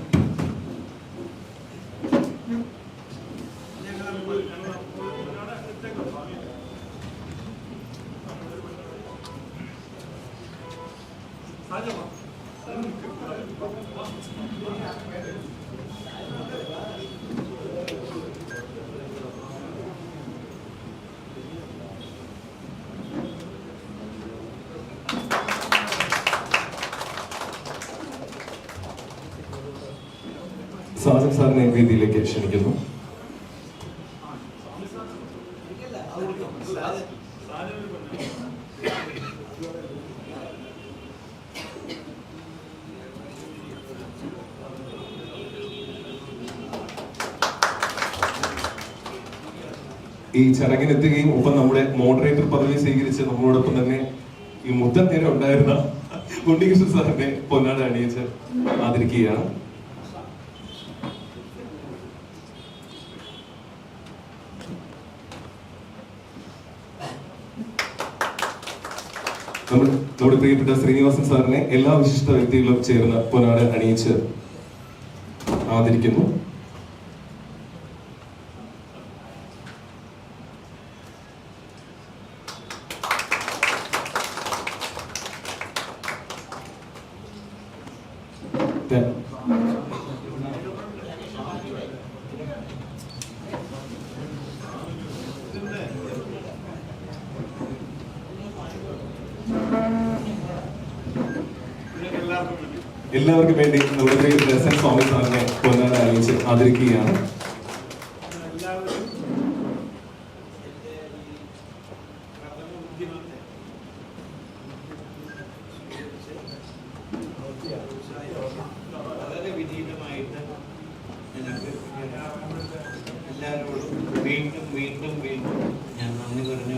സാജൻ സാറിനെ വേദിയിലേക്ക് ക്ഷണിക്കുന്നു. ഈ ചടങ്ങിനെത്തുകയും ഒപ്പം നമ്മുടെ മോഡറേറ്റർ പദവി സ്വീകരിച്ച് നമ്മളോടൊപ്പം തന്നെ ഈ മുദ്ദം നേരെ ഉണ്ടായിരുന്ന ഉണ്ണികൃഷ്ണൻ സാറിനെ പൊന്നാട അണിയിച്ച് ആദരിക്കുകയാണ്. നമ്മുടെ പ്രിയപ്പെട്ട ശ്രീനിവാസൻ സാറിനെ എല്ലാ വിശിഷ്ട വ്യക്തികളും ചേർന്ന് പൊന്നാട അണിയിച്ച് ആദരിക്കുന്നു. എല്ലാവർക്കും വേണ്ടി നമ്മുടെ പ്രിയപ്പെട്ട SN സ്വാമി സാറിനെ പൊന്നാട അണിയിച്ച് ആദരിക്കുകയാണ്. വളരെ വിനീതമായിട്ട് ഞങ്ങൾക്ക് എല്ലാവരോടും വീണ്ടും വീണ്ടും വീണ്ടും ഞാൻ നന്ദി പറഞ്ഞു